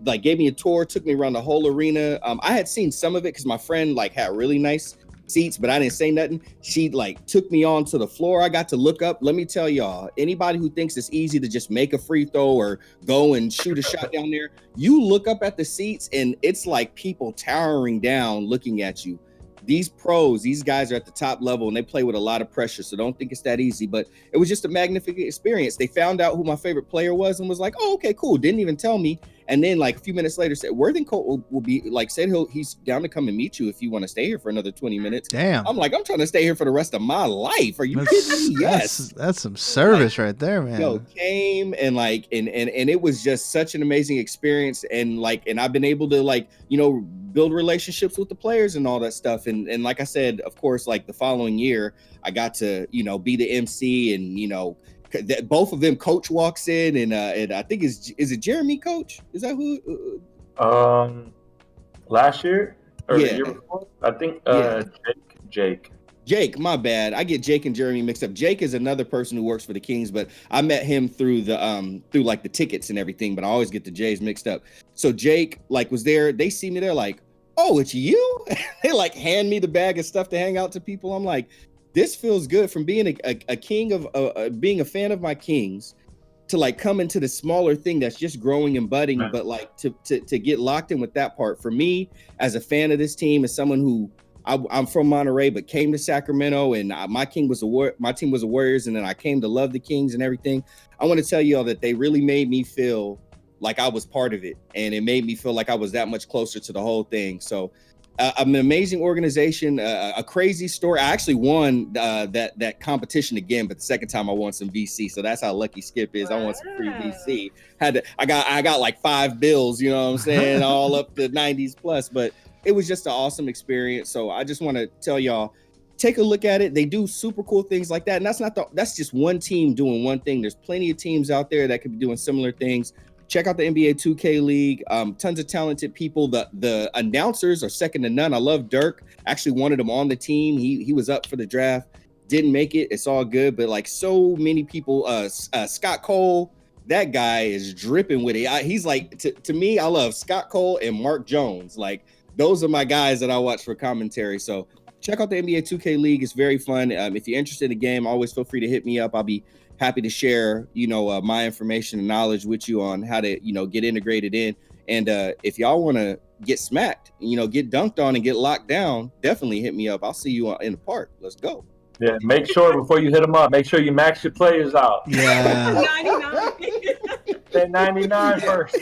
like gave me a tour, took me around the whole arena. I had seen some of it because my friend like had really nice seats, but I didn't say nothing. She like took me on to the floor. I got to look up. Let me tell y'all, anybody who thinks it's easy to just make a free throw or go and shoot a shot down there, you look up at the seats and it's like people towering down looking at you. These pros, these guys are at the top level and they play with a lot of pressure. So don't think it's that easy, but it was just a magnificent experience. They found out who my favorite player was and was like, oh, okay, cool. Didn't even tell me. And then like a few minutes later said, Worthing Colt will be like, said he's down to come and meet you if you want to stay here for another 20 minutes. Damn. I'm like, I'm trying to stay here for the rest of my life. Are you kidding me? Yes. That's some service right there, man. Yo, came and like, and it was just such an amazing experience. And like, and I've been able to like, build relationships with the players and all that stuff. And like I said, of course, like the following year, I got to, be the MC and, that both of them. Coach walks in and I think is it Jeremy Coach? Is that who? Last year or the year before? I think Jake, my bad. I get Jake and Jeremy mixed up. Jake is another person who works for the Kings, but I met him through the through like the tickets and everything, but I always get the J's mixed up. So Jake like was there, they see me, they're like, oh, it's you? They like hand me the bag of stuff to hang out to people. I'm like, this feels good from being a king of being a fan of my Kings to like come into the smaller thing that's just growing and budding, but like to get locked in with that part. For me as a fan of this team, as someone who I'm from Monterey, but came to Sacramento, and my team was the Warriors, and then I came to love the Kings and everything. I want to tell you all that they really made me feel like I was part of it, and it made me feel like I was that much closer to the whole thing. So an amazing organization, a crazy story. I actually won that competition again, but the second time I won some VC. So that's how lucky Skip is. I won some free VC. I got like 5 bills, you know what I'm saying, all up to 90s plus. But it was just an awesome experience. So I just want to tell y'all, take a look at it. They do super cool things like that, and that's just one team doing one thing. There's plenty of teams out there that could be doing similar things. Check out the NBA 2K League. Tons of talented people. The announcers are second to none. I love Dirk. Actually wanted him on the team. He was up for the draft. Didn't make it. It's all good. But like so many people, Scott Cole, that guy is dripping with it. He's like, to me, I love Scott Cole and Mark Jones. Like those are my guys that I watch for commentary. So check out the NBA 2K League. It's very fun. If you're interested in the game, always feel free to hit me up. I'll be happy to share, my information and knowledge with you on how to, get integrated in. And if y'all want to get smacked, get dunked on and get locked down, definitely hit me up. I'll see you in the park. Let's go. Yeah, make sure before you hit them up, make sure you max your players out. Yeah. 99. 99 first.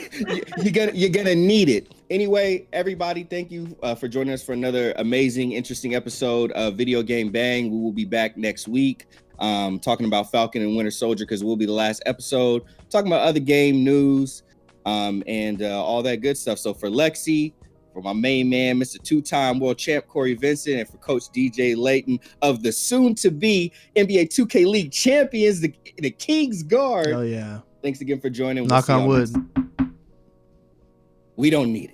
You're gonna need it. Anyway, everybody, thank you for joining us for another amazing, interesting episode of Video Game Bang. We will be back next week. Talking about Falcon and Winter Soldier, because we'll be the last episode, talking about other game news, and all that good stuff. So for Lexie, for my main man, Mr. 2-time world champ Cory Vincent, and for Coach DJ Layton of the soon-to-be NBA 2K League champions, the Kingsguard. Oh yeah! Thanks again for joining. Knock on wood. We don't need it.